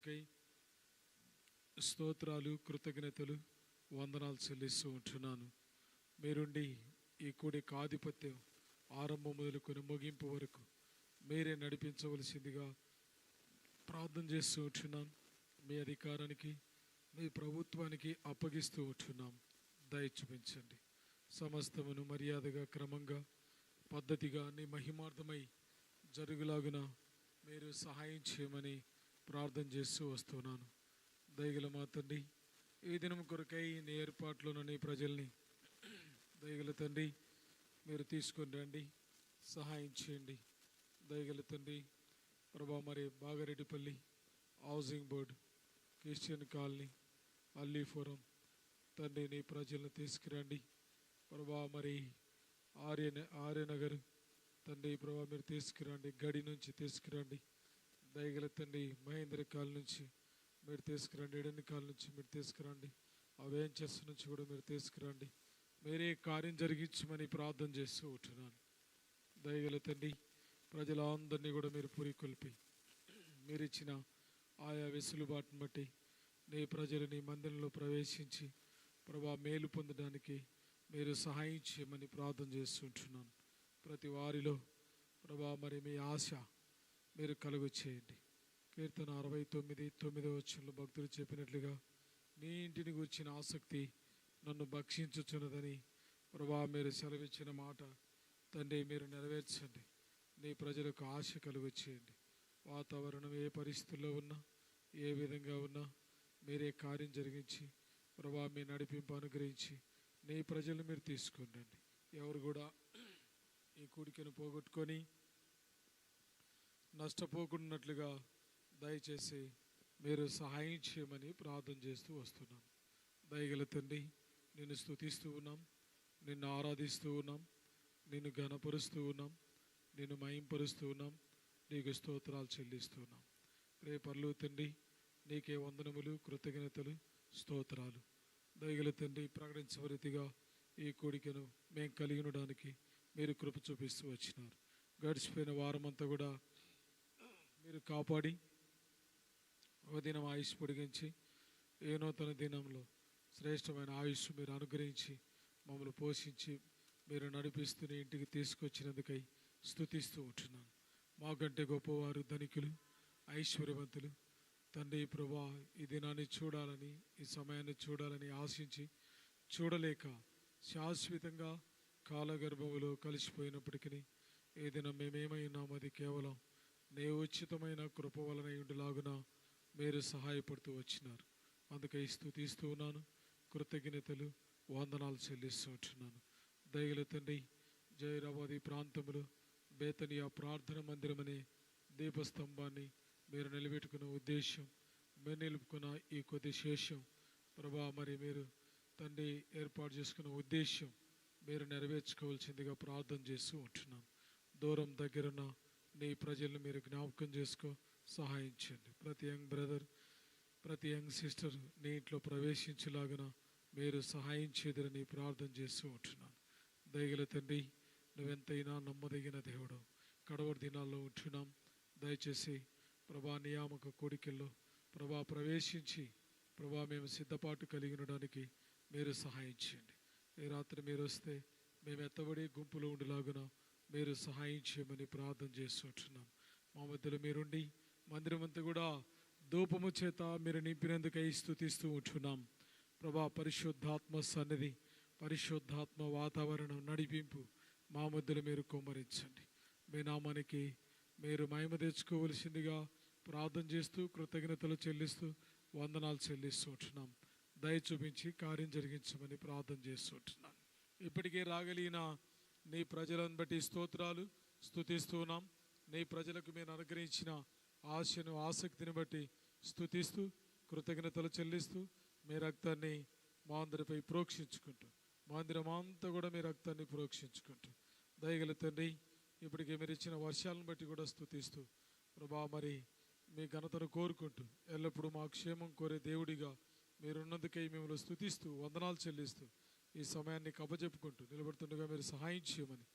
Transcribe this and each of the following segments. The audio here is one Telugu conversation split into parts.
కొరకై స్తోత్రాలు, కృతజ్ఞతలు, వందనాలు చెల్లిస్తూ ఉంటున్నాను. మీరుండి ఈ కూడికి ఆధిపత్యం ఆరంభం మొదలుకొని ముగింపు వరకు మీరే నడిపించవలసిందిగా ప్రార్థన చేస్తూ ఉంటున్నాను. మీ అధికారానికి, మీ ప్రభుత్వానికి అప్పగిస్తూ ఉంటున్నాం. దయ చూపించండి. సమస్తమును మర్యాదగా, క్రమంగా, పద్ధతిగా నీ మహిమార్థమై జరుగులాగున మీరు సహాయం చేయమని ప్రార్థన చేస్తూ వస్తున్నాను. దయగల మా తండ్రి, ఈ దినం కొరకై నీ ఏర్పాట్లోని నీ ప్రజల్ని దయగల తండ్రి మీరు తీసుకొని రండి, సహాయం చేయండి. దయగల తండ్రి ప్రభా, మరి Bagareddipalli housing board, Christian colony, Allipuram తండ్రి నీ ప్రజలను తీసుకురండి ప్రభా. మరి ఆర్యనగర్ తండ్రి ప్రభా మీరు తీసుకురండి. గడి నుంచి తీసుకురండి. దయగల తండ్రి మహేంద్ర కాల్ నుంచి మీరు తీసుకురండి. ఎడని కాల్ నుంచి మీరు తీసుకురండి. అవేంచెస్ నుంచి కూడా మీరు తీసుకురండి. మీరే కార్యం జరిగించమని ప్రార్థన చేస్తూ ఉంటున్నాను. దయగల తండ్రి ప్రజలందరినీ కూడా మీరు పురికొల్పి మీరు ఇచ్చిన ఆయా వెసులుబాటును బట్టి నీ ప్రజలు నీ మందిరంలో ప్రవేశించి ప్రభా మేలు పొందడానికి మీరు సహాయం చేయమని ప్రార్థన చేస్తుంటున్నాను. ప్రతి వారిలో ప్రభా మరి మీ ఆశ మీరు కలుగు చేయండి. కీర్తన 69:9 భక్తులు చెప్పినట్లుగా నీ ఇంటిని గురించిన ఆసక్తి నన్ను భక్షించుచున్నదని ప్రభా మీరు సెలవిచ్చిన మాట తండ్రి మీరు నెరవేర్చండి. నీ ప్రజలకు ఆశ కలుగు చేయండి. వాతావరణం ఏ పరిస్థితుల్లో ఉన్నా, ఏ విధంగా ఉన్నా మీరే కార్యం జరిగించి ప్రభా మీ నడిపింపు అనుగ్రహించి నీ ప్రజలు మీరు తీసుకుని. ఎవరు కూడా ఈ కూడికను పోగొట్టుకొని నష్టపోకున్నట్లుగా దయచేసి మీరు సహాయం చేయమని ప్రార్థన చేస్తూ వస్తున్నాం. దయగల తండ్రి నిన్ను స్తుతిస్తూ ఉన్నాం, నిన్ను ఆరాధిస్తూ ఉన్నాం, నిన్ను ఘనపరుస్తూ ఉన్నాం, నిన్ను మహింపరుస్తూ ఉన్నాం, నీకు స్తోత్రాలు చెల్లిస్తూ ఉన్నాం. రేపర్లు తండ్రి నీకే వందనములు, కృతజ్ఞతలు, స్తోత్రాలు. దయగల తండ్రి ప్రకటించవరీతిగా ఈ కోడికను మేము కలిగి ఉండడానికి మీరు కృప చూపిస్తూ వచ్చినారు. గడిచిపోయిన వారమంతా కూడా మీరు కాపాడి ఒక దినం ఆయుష్ పొడిగించి ఏ నూతన దినంలో శ్రేష్టమైన ఆయుష్ మీరు అనుగ్రహించి మమ్మల్ని పోషించి మీరు నడిపిస్తూనే ఇంటికి తీసుకొచ్చినందుకై స్తుతిస్తూ ఉంటున్నాను. మాకంటే గొప్పవారు ధనికులు, ఐశ్వర్యవంతులు తండ్రి ప్రభా ఈ దినాన్ని చూడాలని, ఈ సమయాన్ని చూడాలని ఆశించి చూడలేక శాశ్వతంగా కాలగర్భములో కలిసిపోయినప్పటికీ ఈ దినం మేమేమై ఉన్నాము అది కేవలం నీ ఉచితమైన కృప వలన ఉండులాగున మీరు సహాయపడుతూ వచ్చినారు. అందుకై స్తుతిస్తూ ఉన్నాను, కృతజ్ఞతలు, వందనాలు చెల్లిస్తూ ఉంటున్నాను. దయగల తండ్రి జైరాబాద్ ఈ ప్రాంతంలో బేతనియా ప్రార్థన మందిరం అనే దీపస్తంభాన్ని మీరు నిలబెట్టుకున్న ఉద్దేశం, మీరు నిలుపుకున్న ఈ కొద్ది శేషం ప్రభా మరి మీరు తండ్రి ఏర్పాటు చేసుకున్న ఉద్దేశం మీరు నెరవేర్చుకోవాల్సిందిగా ప్రార్థన చేస్తూ ఉంటున్నాం. దూరం దగ్గరున్న నీ ప్రజలను మీరు జ్ఞాపకం చేసుకో, సహాయం చేయండి. ప్రతి యంగ్ బ్రదర్, ప్రతి యంగ్ సిస్టర్ నీ ఇంట్లో ప్రవేశించేలాగున మీరు సహాయం చేదురని ప్రార్థన చేస్తూ ఉంటున్నాను. దయగల తండ్రి నువ్వెంతైనా నమ్మదగిన దేవుడు. కడవరి దినాల్లో ఉంటున్నాం. దయచేసి ప్రభా నియామక కోడికల్లో ప్రభా ప్రవేశించి ప్రభా మేము సిద్ధపాటు కలిగి ఉండడానికి మీరు సహాయం చేయండి. ఈ రాత్రి మీరు వస్తే మేము ఎత్తబడి గుంపులో ఉండేలాగున మీరు సహాయం చేయమని ప్రార్థన చేస్తుంటున్నాం. మా మధ్యలో మీరుండి మందిరం అంతా కూడా ధూపము చేత మీరు నింపినందుకై స్తుతిస్తూ ఉంటున్నాం. ప్రభా పరిశుద్ధాత్మ సన్నిధి, పరిశుద్ధాత్మ వాతావరణం నడిపింపు మా మధ్యలో మీరు కుమ్మరించండి. మీ నామానికి మీరు మహిమ తెచ్చుకోవలసిందిగా ప్రార్థన చేస్తూ కృతజ్ఞతలు చెల్లిస్తూ వందనాలు చెల్లిస్తూ ఉంటున్నాం. దయ చూపించి కార్యం జరిగించమని ప్రార్థన చేస్తుంటున్నాను. ఇప్పటికే రాగలిగిన నీ ప్రజలను బట్టి స్తోత్రాలు స్తుతిస్తూ ఉన్నాం. నీ ప్రజలకు మీరు అనుగ్రహించిన ఆశను, ఆసక్తిని బట్టి స్తుతిస్తూ కృతజ్ఞతలు చెల్లిస్తూ మీ రక్తాన్ని మా అందరిపై ప్రోక్షించుకుంటూ మందిరం అంతా కూడా మీ రక్తాన్ని ప్రోక్షించుకుంటూ దయగల తండ్రి ఇప్పటికే మీరు ఇచ్చిన వర్షాలను బట్టి కూడా స్తుతిస్తూ ప్రభా మరి మీ ఘనతను కోరుకుంటూ ఎల్లప్పుడూ మా క్షేమం కోరే దేవుడిగా మీరున్నందుకై మిమ్మల్ని స్తుతిస్తూ వందనాలు చెల్లిస్తూ ఈ సమయాన్ని కబజెప్పుకుంటూ నిలబడుతుండగా మీరు సహాయం చేయమని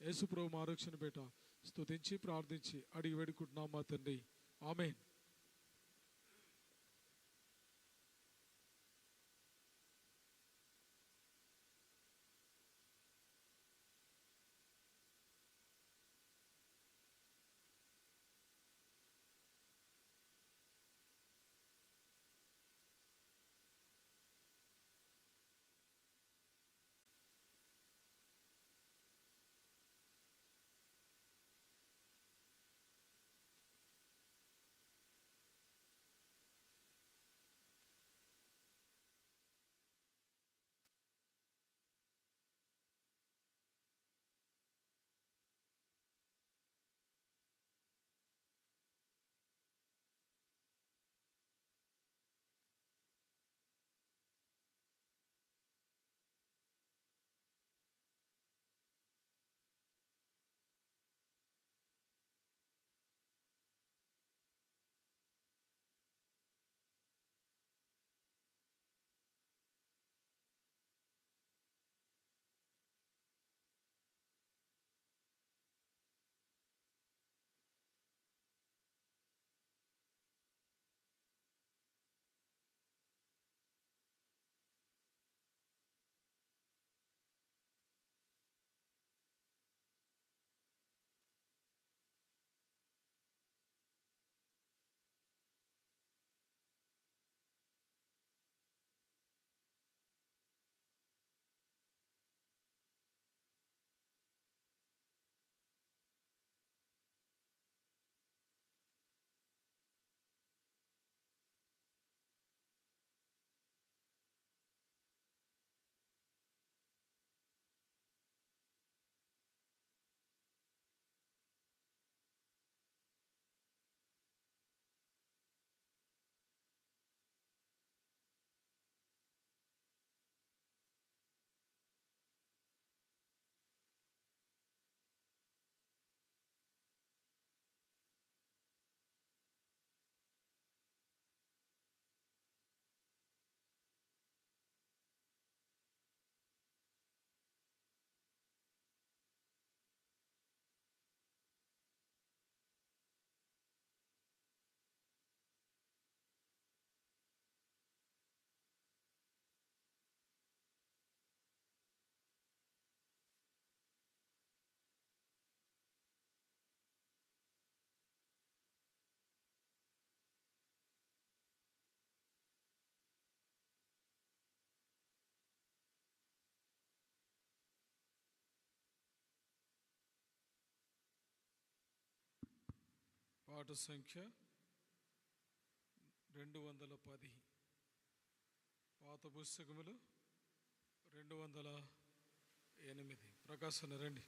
యేసు ప్రభు మా రక్షణ పేట స్తుతించి ప్రార్థించి అడిగి వేడుకుంటున్నాం మా తండ్రి. ఆమేన్. పాట సంఖ్య 210. పాత పుస్తకములు 208. ప్రకాశన రండి.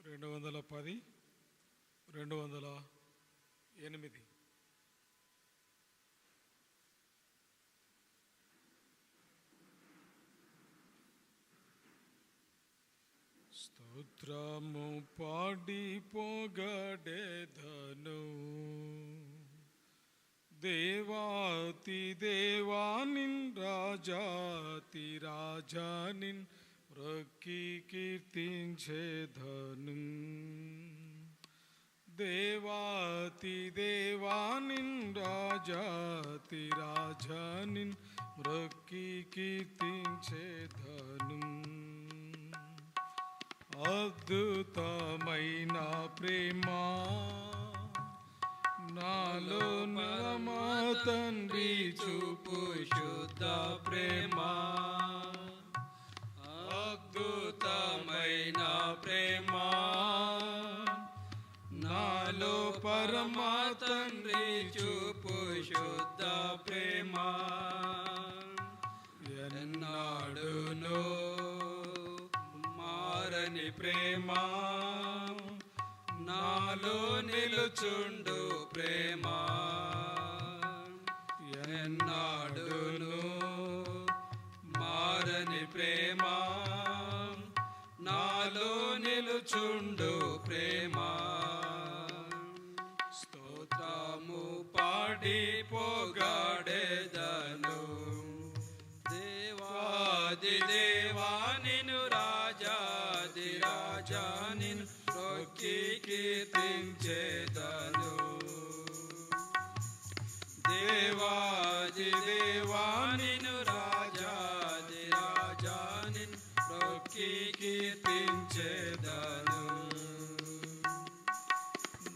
210, 208. స్తోత్రము పాడి పొగడెదను, దేవాతి దేవానిన్ రాజాతి రాజానిన్ రొక్కి కీర్తించెదను. దేవాతి దేవానిన్ రాజాతి రాజానిన్ రొక్కి కీర్తించెదను. అద్భుతమైన ప్రేమ నాలో నమా తండ్రి చూపు శుద్ధ ప్రేమ. అద్భుతమైన ప్రేమ నాలో పరమ తండ్రి చూపు శుద్ధ ప్రేమ. ఎన్నాడునో మారని ప్రేమ నాలో నిలుచుండు ప్రేమ. ఎన్నాడును మారని ప్రేమ నాలో నిలుచుండు ప్రేమ. స్తోత్రము పాడి పొగడెదను, దేవాది దేవా నిన్ను రాజాది రాజా నిన్ను రొక్కి కీర్తించెదను. దేవాది దేవా నిన్ను రాజాది రాజా నిన్ను రొక్కి కీర్తించెదను.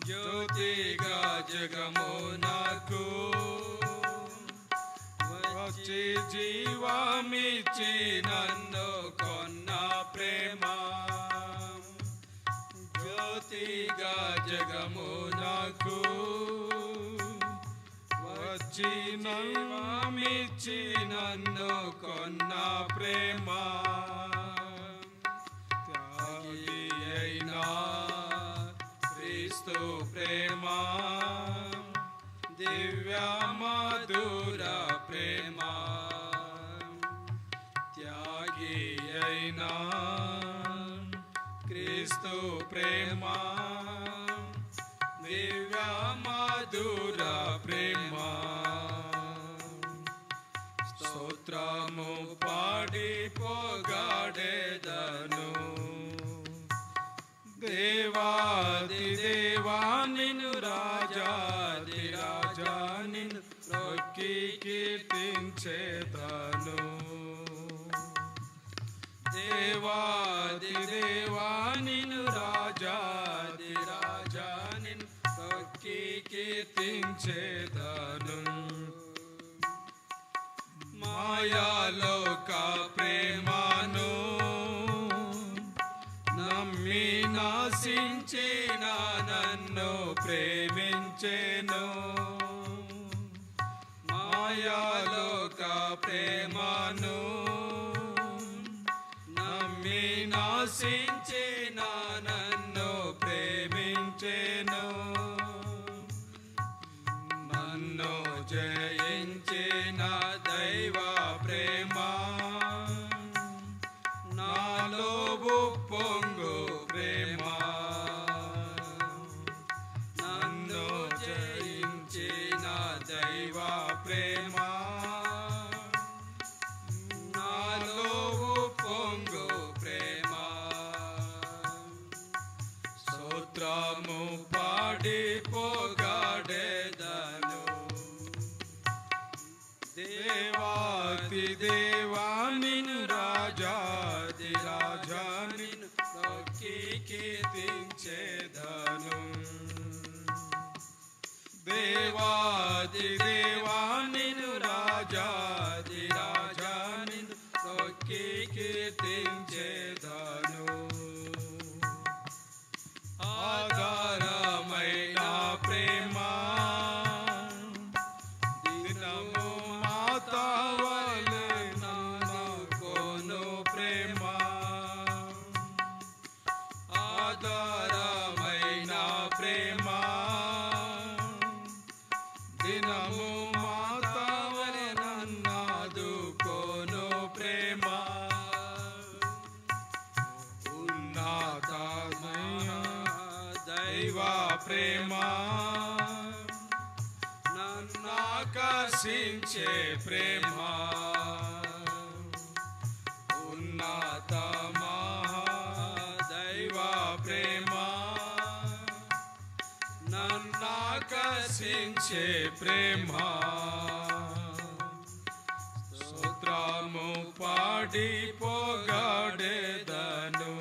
జ్యోతిగా జగమునకు వచ్చి జీవమిచ్చి నన్ను కొన్న ప్రేమ. జ్యోతిగా జగమునకు వచ్చి జీవమిచ్చి నన్ను కొన్న ప్రేమ. త్యాగి అయినా క్రీస్తు ప్రేమ, దివ్య మధుర ప్రేమ. త్యాగి అయినా క్రీస్తు ప్రేమ, దివ్య మధుర ప్రేమ. స్తోత్రము పాడి పొగడెదను, దేవాది దేవా నిన్ను రాజాది రాజా నిన్ను రొక్కి కీర్తించెదను. దేవాది దేవా నిన్ను రాజాది రాజా నిన్ను రొక్కి కీర్తించెదను. మాయాలోక ప్రేమను నమ్మి నాశించిన నన్ను ప్రేమించెను. మాయాలోక ప్రేమను నమ్మి నాశించిన నన్ను ప్రేమించెను. నన్ను జయించిన దైవ ప్రేమ నాలో ఉప్పొంగు ప్రేమ. నన్ను జయించిన దైవ ప్రేమ నాలో ఉప్పొంగు ప్రేమ. స్తోత్రము పాడి పొగడెదను, దేవాది దేవా నిన్ను రాజాది రాజా నిన్ను రొక్కి కీర్తించెదను. దేవాది దేవా నిన్ను రాజాది రాజా నిన్ను రొక్కి కీర్తించెదను. ఆకర్షించే ప్రేమ ఉన్నత మహాదైవ ప్రేమ నన్నాకర్షించే ప్రేమ స్తోత్రము పాడి పొగడెదను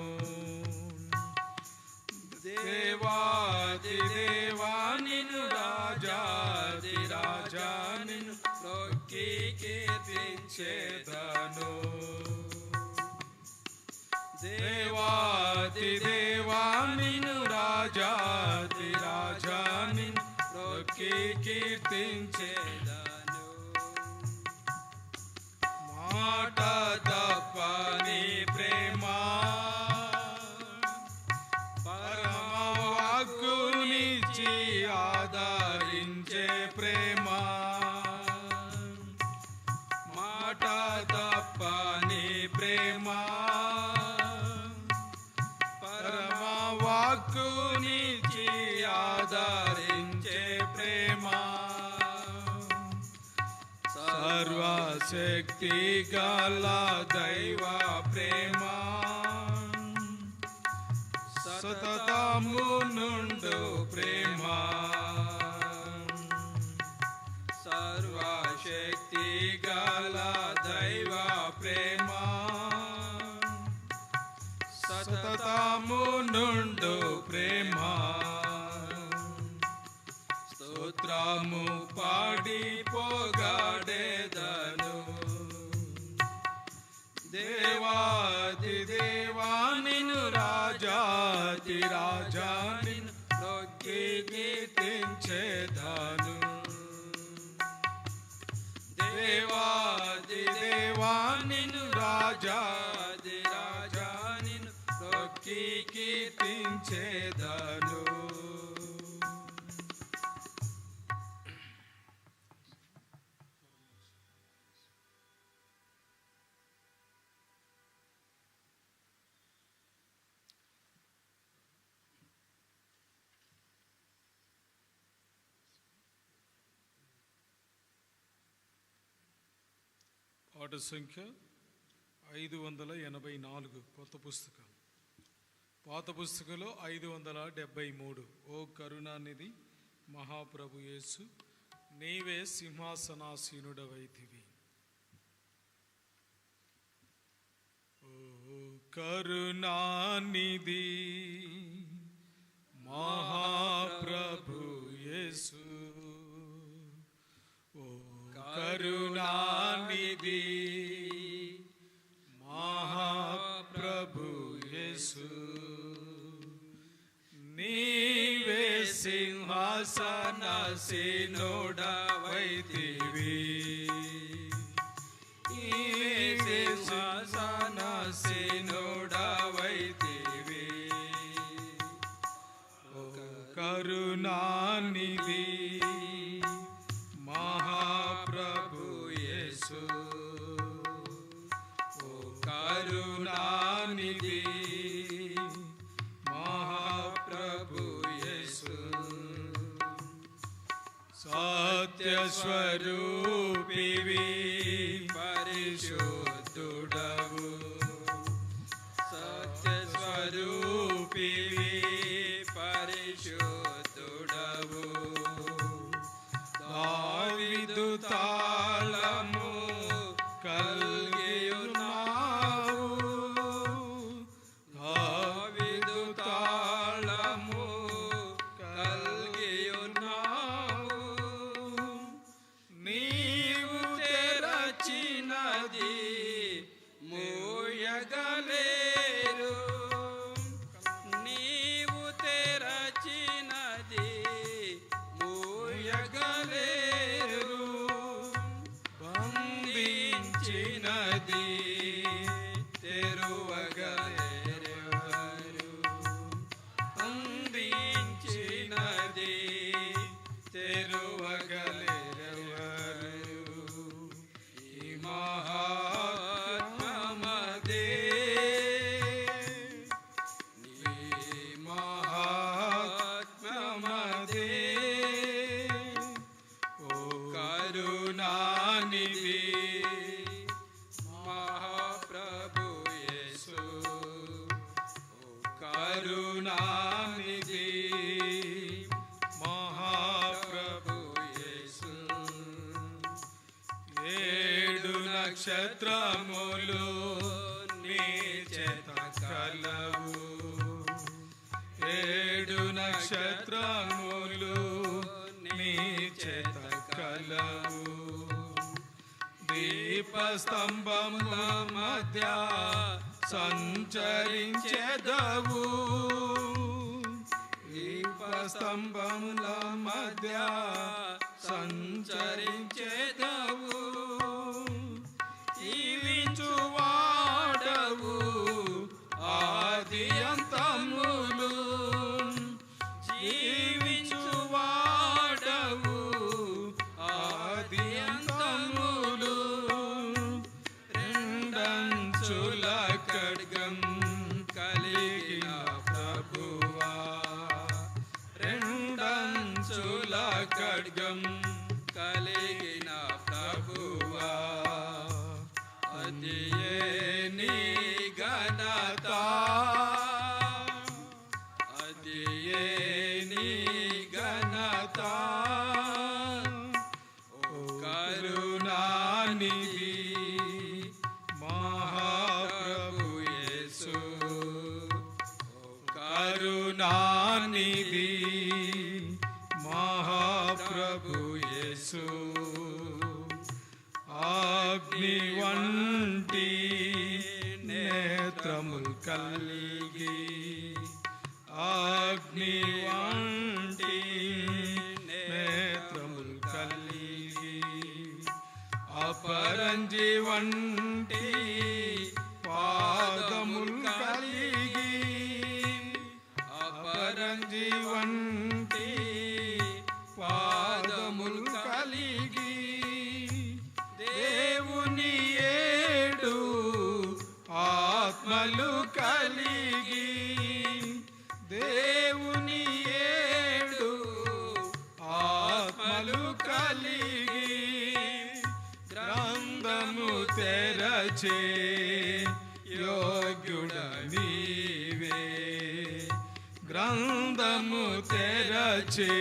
దేవాది దేవా నిన్ను రాజాది రాజా నిన్ను ప్రొక్కి కీర్తించెదను దేవాది దేవా నిన్ను రాజాది రాజా నిన్ను ప్రొక్కి కీర్తించెదను మాట తప్పని ప్రేమ పరమవాక్కునిచ్చి ఆదరించే ప్రేమ మాట తప్పని ప్రేమ పరమవాక్కునిచ్చి ఆదరించే ప్రేమ సర్వశక్తి గల దైవ ప్రేమ సతతము నుండు ప్రేమ సర్వశక్తి గల దైవ ప్రేమ సతతము నుండు ప్రేమ స్తోత్రము పాడి పొగడెదను దేవాది దేవా నిన్ను రాజాది రాజా నిన్ను ప్రొక్కి కీర్తించెదను దేవాది దేవా నిన్ను రాజాది రాజా నిన్ను ప్రొక్కి కీర్తించెదను పాట సంఖ్య 584 కొత్త పుస్తకం. పాత పుస్తకంలో 573. ఓ కరుణానిధి మహాప్రభు యేసు నీవే సింహాసనాసీనుడవైతివి. ఓ కరుణానిధి మహాప్రభు యేసు ఓ కరుణానిధి మహాప్రభు యేసు నీవే సింహాసనాసీనుడవైతివి. నీవే సింహాసనాసీనుడవైతివి. ఓ కరుణానిధి మహాప్రభు యేసు ఓ కరుణానిధి మహాప్రభు యేసు సత్యస్వరూపివి పరిశుద్ధుడవు. సత్యస్వరూపివి పరిశుద్ధుడవు. దావీదు తాళము కలిగియున్నావు. దావీదు తాళము కలిగియున్నావు. నీవు తెరచినది నక్షత్రములు నీ చేత కలవు 7 నక్షత్రములు నీ చేత కలవు దీపస్తంభముల మధ్య సంచరించెదవు దీపస్తంభముల మధ్య సంచరించెదవు జీవించువాడవు ఆది అంతములు జీవించువాడవు ఆది అంతములు రెండంచుల ఖడ్గం కలిగిన ప్రభువా రెండంచుల ఖడ్గం కలిగిన ప్రభువా అదియే నీ ఘనత అదియే నీ ఘనత ఓ కరుణానిధి మహాప్రభు యేసు ఓ కరుణానిధి మహాప్రభు యేసు అగ్ని వంటి నేత్రములు కలిగి అగ్ని వంటి నేత్రములు కలిగి అపరంజి వంటి పాదములు కలిగి అపరంజి వంటి పాదములు కలిగి దేవుని 7 ఆత్మలు కలిగి దేవుని 7 ఆత్మలు కలిగి గ్రంథము తెరచే యోగ్యుడ నీవే గ్రంథము తెరచే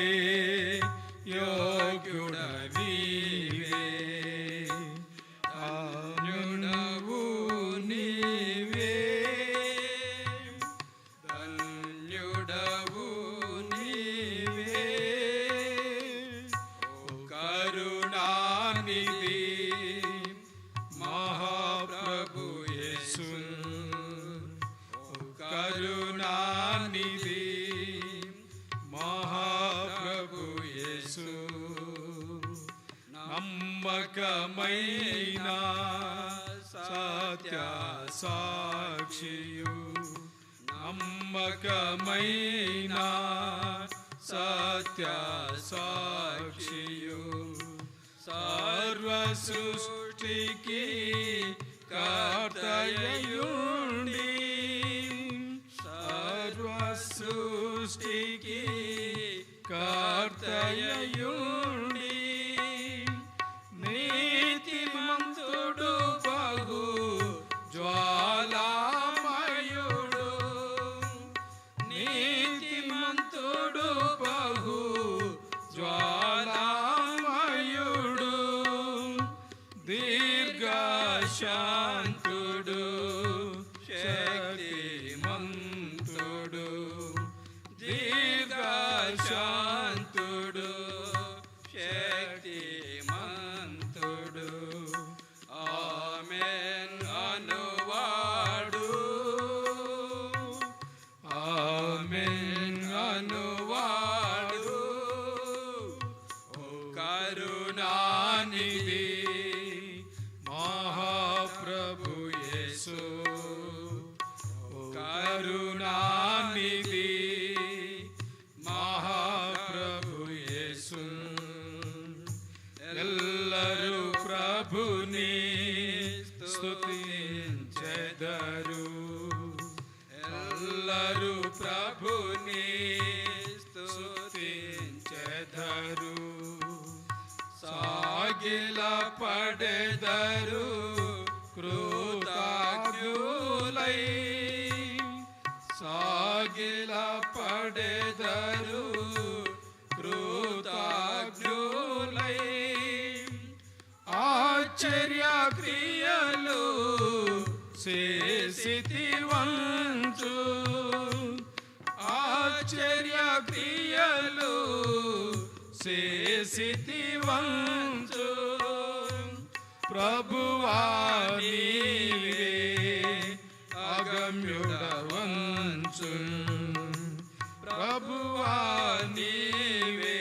యోగ్యుడ నీవే ధన్యుడవు నీవే ధన్యుడవు నీవే ఓ కరుణానిధి మహాప్రభు యేసు ఓ కరుణానిధి మహాప్రభు యేసు నమ్మకమైన సత్య సాక్షియు నమ్మకమైన సత్య సాక్షియు సర్వ సృష్టికి కర్తయ్యుండి సర్వ సృష్టికి కర్తయ్యుండి నీతిమంతుడు బహు జ్వాలామయుడు నీతిమంతుడు బహు జ్వాలామయుడు దీర్ఘశాంతుడు శక్తిమంతుడు దీర్ఘశాంతుడు శక్తిమంతుడు ఆమేన్ అనువాడు ఆమేన్ అనువాడు ఓ కరుణానిధి మహాప్రభు యేసు ఓ కరుణానిధి మహాప్రభు యేసు ఎల్లరూ ప్రభుని స్తుతించెదరు ఎల్లరూ ప్రభుని స్తుతించెదరు సాగిల పడెదరు కృతజ్ఞులై సాగిల పడెదరు కృతజ్ఞులై ఆశ్చర్య క్రియ చేసితివంచు ప్రభువా నీవే అగమ్యుడవంచు ప్రభువా నీవే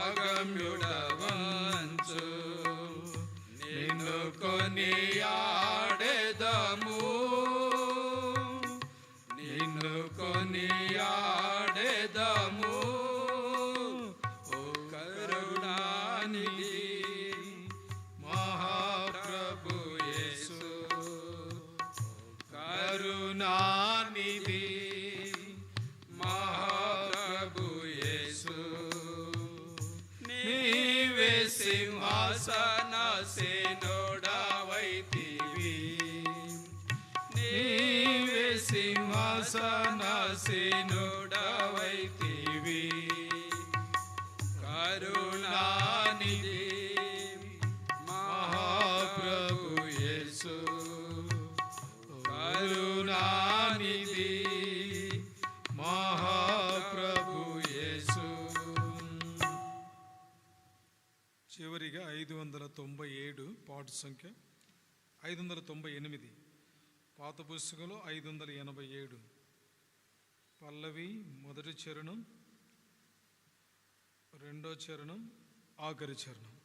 అగమ్యుడవంచు నిన్ను కొనియాడెదము నిన్ను కొనియాడెదము ఓ కరుణానిధి మహాప్రభు యేసు కరుణానిధి మహాప్రభు యేసు నీవే సింహాసనాసీనుడవైతివి నీవే సింహాసనాసీనుడవైతివి కరుణానిధి మహాప్రభు యేసు కరుణానిధి మహాప్రభు యేసు. చివరిగా 597 పాటు సంఖ్య 598, పాత పుస్తకంలో 587, పల్లవి మొదటి చరణం, రెండో చరణం, ఆఖరి చరణం.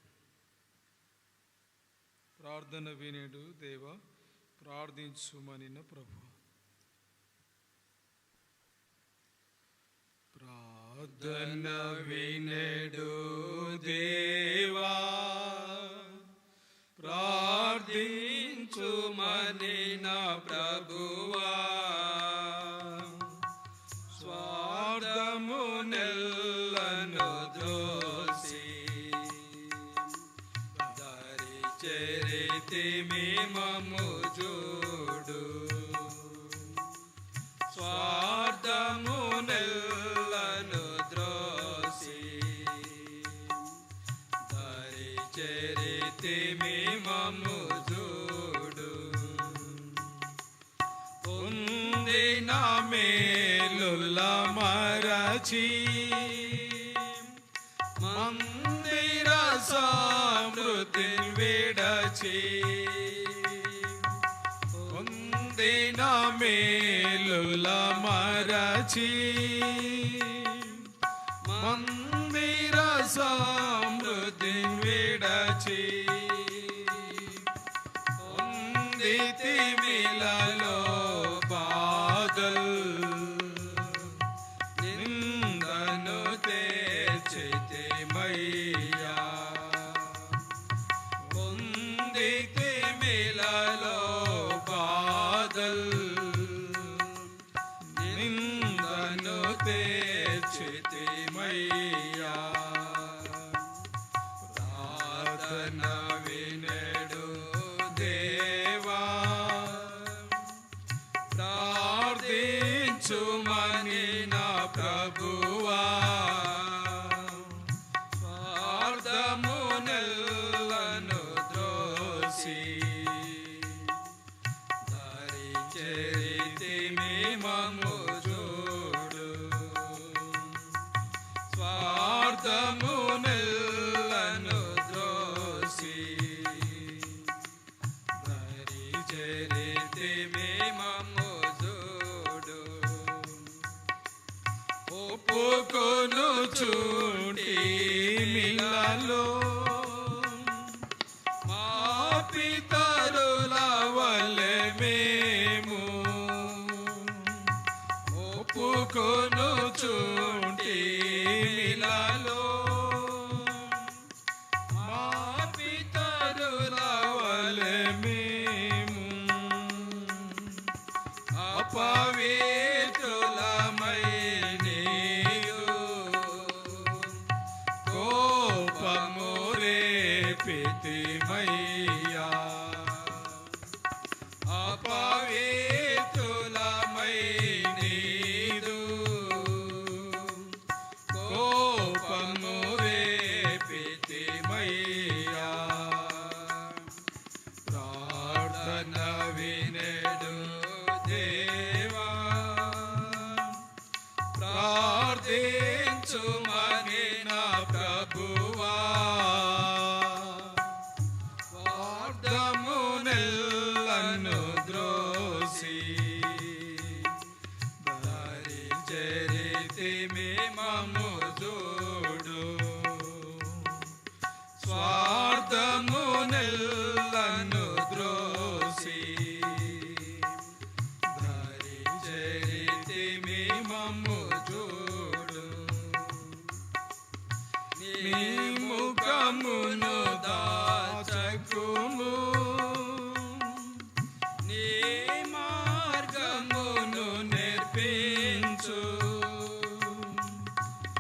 ప్రార్థన వినేడు దేవా, ప్రార్థించుమనిన ప్రభు. ప్రార్థన వినేడు దేవా, ప్రార్థించుమనిన ప్రభువా, స్వార్థమునెల్లను ద్రోసి దారి చేరితిమి మమ్ము చూడు, స్వార్థమునెల్లను ద్రోసి దారి చేరితిమి మమ్ము చూడు, పొందిన మేలుల మరచి మందిర సమృద్ధిని విడచి, పొందిన మేలుల మరచి మందిర సమృద్ధిని విడచి, పొందితిమిలలో బాధల్ నిందను తెచ్చితిమయ్యా, పొందితిమిలలో బాధల్ నిందను తెచ్చితిమయ్యా, ప్రార్థన వినెడు దేవా, ప్రార్థించుమనిన ప్రభువా, స్వార్థమునెల్లను ద్రోసి దారి చేరితిమి మమ్ము చూడు, స్వార్థమునెల్లను ద్రోసి దారి చేరితిమి మమ్ము చూడు, ఒప్పుకొను చూటి మిలలో మా పితరుల వలె మేము, ఒప్పుకొను చూటి మిలలో మా పితరుల వలె మేము, అపవిత్రులమై నీయు కోపము రేపితిమయ్యా, అపవిత్రులమై నీదు కోపము రేపితిమయ్యా, ప్రార్థన వినెడు దేవా, ప్రార్థించుమనిన నీ ముఖమును దాచకుము, నీ మార్గమును నేర్పించు,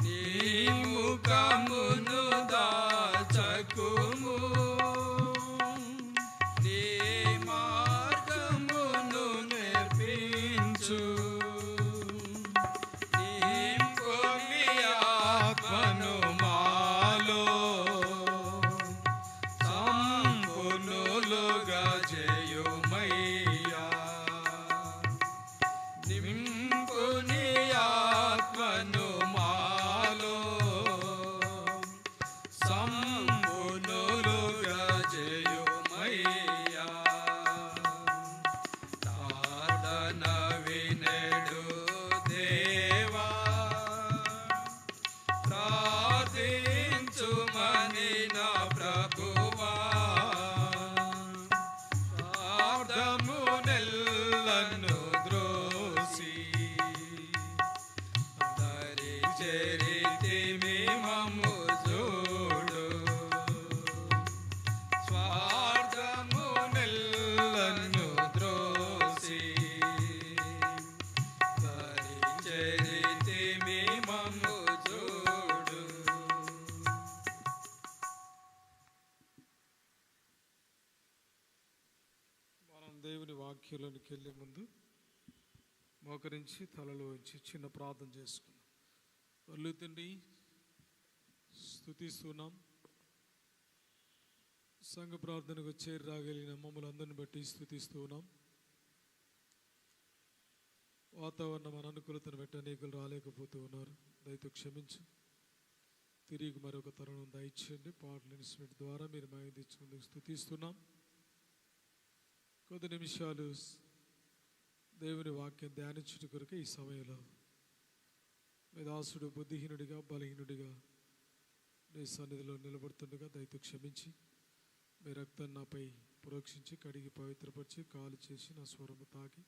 నీ ముఖమును దాచకుము, నీ మార్గమును నేర్పించు. నింపుని ఆత్మను మాలో సంపూర్ణులుగా చేయుమయ్యా. నింపుని ఆత్మను మాలో సంపూర్ణులుగా చేయుమయ్యా. ప్రార్థన వినెడు దేవా, ప్రార్థించుమని నా ప్రభువా. ప్రార్థమునెల్లను ద్రోసి దరి చేరితిమి మమ్ము చూడు. స్వార్థమునెల్లను ద్రోసి దరి చేరితిమి మమ్ము చూడు. మనం దేవుని వాక్యంలోనికి వెళ్ళే ముందు మోకరించి తలలో ఉంచి చిన్న ప్రార్థన చేసుకుందాం. వల్లు తండ్రి, స్తుతిస్తున్నాం. సంఘ ప్రార్థనకు చేరి రాగలిగిన మమ్మల్ని అందరిని బట్టి స్తుతిస్తూ ఉన్నాం. వాతావరణం అననుకూలతను బట్టి అనేకులు రాలేకపోతూ ఉన్నారు. దయతో క్షమించు. తిరిగి మరొక తరుణం దయచేయండి. పాటల ఇన్స్ట్రుమెంట్ ద్వారా మీరు మహిమ తెచ్చుకుందుకు స్తుతిస్తున్నాం. కొద్ది నిమిషాలు దేవుని వాక్యం ధ్యానించుట కొరకు ఈ సమయంలో మీ దాసుడు బుద్ధిహీనుడిగా బలహీనుడిగా నీ సన్నిధిలో నిలబడుతుండగా దయతో క్షమించి మీ రక్తాన్ని నాపై ప్రోక్షించి కడిగి పవిత్రపరిచి కాలు చేసి నా స్వరము తాకి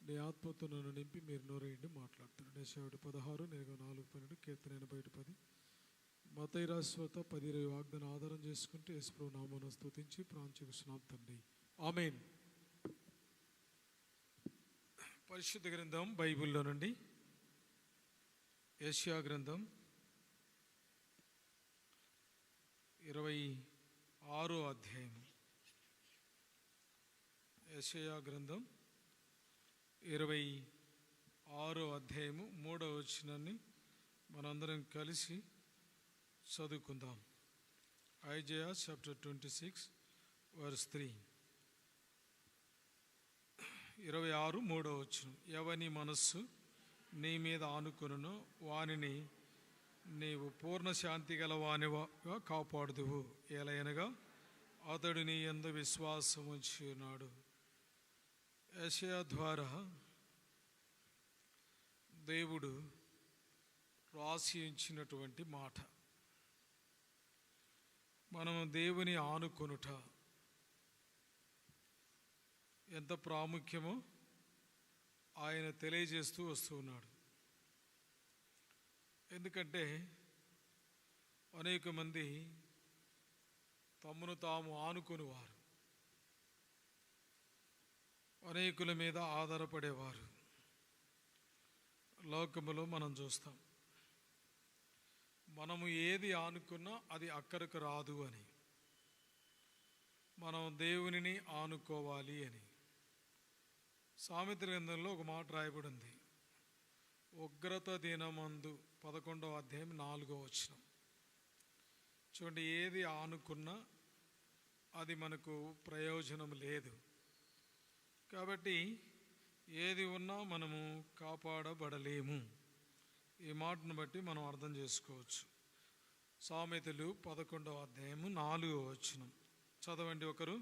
నీ ఆత్మతో నన్ను నింపి మీరు నోరేయండి మాట్లాడుతున్నాడు. యెషయా 16, 4, 12, కీర్తన 80, మత్తయి రాశ్వత 10, వాగ్దాన ఆధారం చేసుకుంటూ యేసుప్రభు నామమున స్తుతించి ప్రాంచుకున్నాం తండ్రి. ఆమేన్. పరిశుద్ధ గ్రంథం బైబిల్లో నుండి యెషయా గ్రంథం 26వ అధ్యాయం. యెషయా గ్రంథం 26వ అధ్యాయము 3వ వచనాన్ని మనందరం కలిసి చదువుకుందాం. Isaiah chapter 26 verse 3. 26, 3వ వచనం. ఎవని మనస్సు నీ మీద ఆనుకొనునో వానిని నీవు పూర్ణ శాంతి గల వానిగా కాపాడుదువు. ఎలయనగా అతడు నీ యందు విశ్వాసం ఉంచి ఉన్నాడు. యెషయా ద్వారా దేవుడు రాసి ఉంచినటువంటి మాట. మనము దేవుని ఆనుకొనుట ఎంత ప్రాముఖ్యమో ఆయన తెలియజేస్తూ వస్తూ ఉన్నాడు. ఎందుకంటే అనేక మంది తమను తాము ఆనుకొనివారు, అనేకుల మీద ఆధారపడేవారు లోకములో మనం చూస్తాం. మనము ఏది ఆనుకున్నా అది అక్కరకు రాదు అని, మనం దేవునిని ఆనుకోవాలి అని. సామెతల గ్రంథంలో ఒక మాట రాయబడింది. ఉగ్రత దినమందు 11వ అధ్యాయం 4వ వచనం. చూడండి, ఏది ఆనుకున్నా అది మనకు ప్రయోజనం లేదు. కాబట్టి ఏది ఉన్నా మనము కాపాడబడలేము. ఈ మాటను బట్టి మనం అర్థం చేసుకోవచ్చు. సామెతలు 11వ అధ్యాయము 4వ వచనం చదవండి ఒకరు.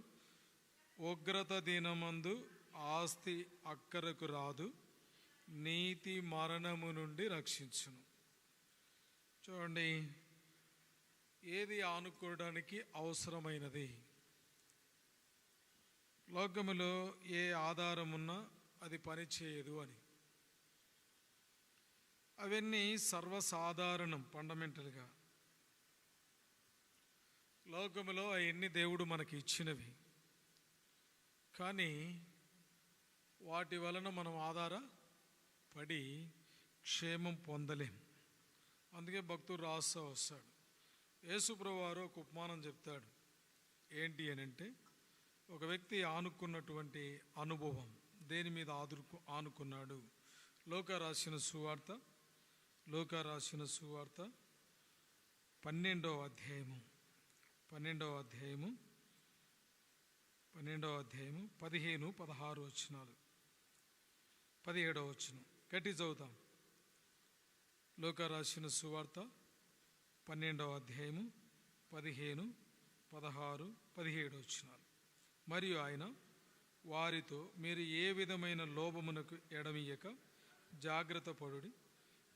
ఉగ్రత దినమందు ఆస్తి అక్కరకు రాదు, నీతి మరణము నుండి రక్షించును. చూడండి, ఏది ఆనుకోవడానికి అవసరమైనది. లోకములో ఏ ఆధారం ఉన్నా అది పనిచేయదు అని. అవన్నీ సర్వసాధారణం, ఫండమెంటల్గా. లోకములో అవన్నీ దేవుడు మనకి ఇచ్చినవి, కానీ వాటి వలన మనం ఆధారపడి క్షేమం పొందలేం. అందుకే భక్తుడు రాస్తా వస్తాడు. యేసుప్రభువు వారు ఒక ఉపమానం చెప్తాడు. ఏంటి అని అంటే, ఒక వ్యక్తి ఆనుకున్నటువంటి అనుభవం, దేని మీద ఆనుకున్నాడు. లూకా రాసిన సువార్త 12వ అధ్యాయము 15, 16 వచనాలు, 17వ వచనం గట్టి చదువుతాం. లూకా రాసిన సువార్త 12వ అధ్యాయము 15, 16, 17 వచనాలు. మరియు ఆయన వారితో, మీరు ఏ విధమైన లోభమునకు ఎడమియ్యక జాగ్రత్త పడుడి.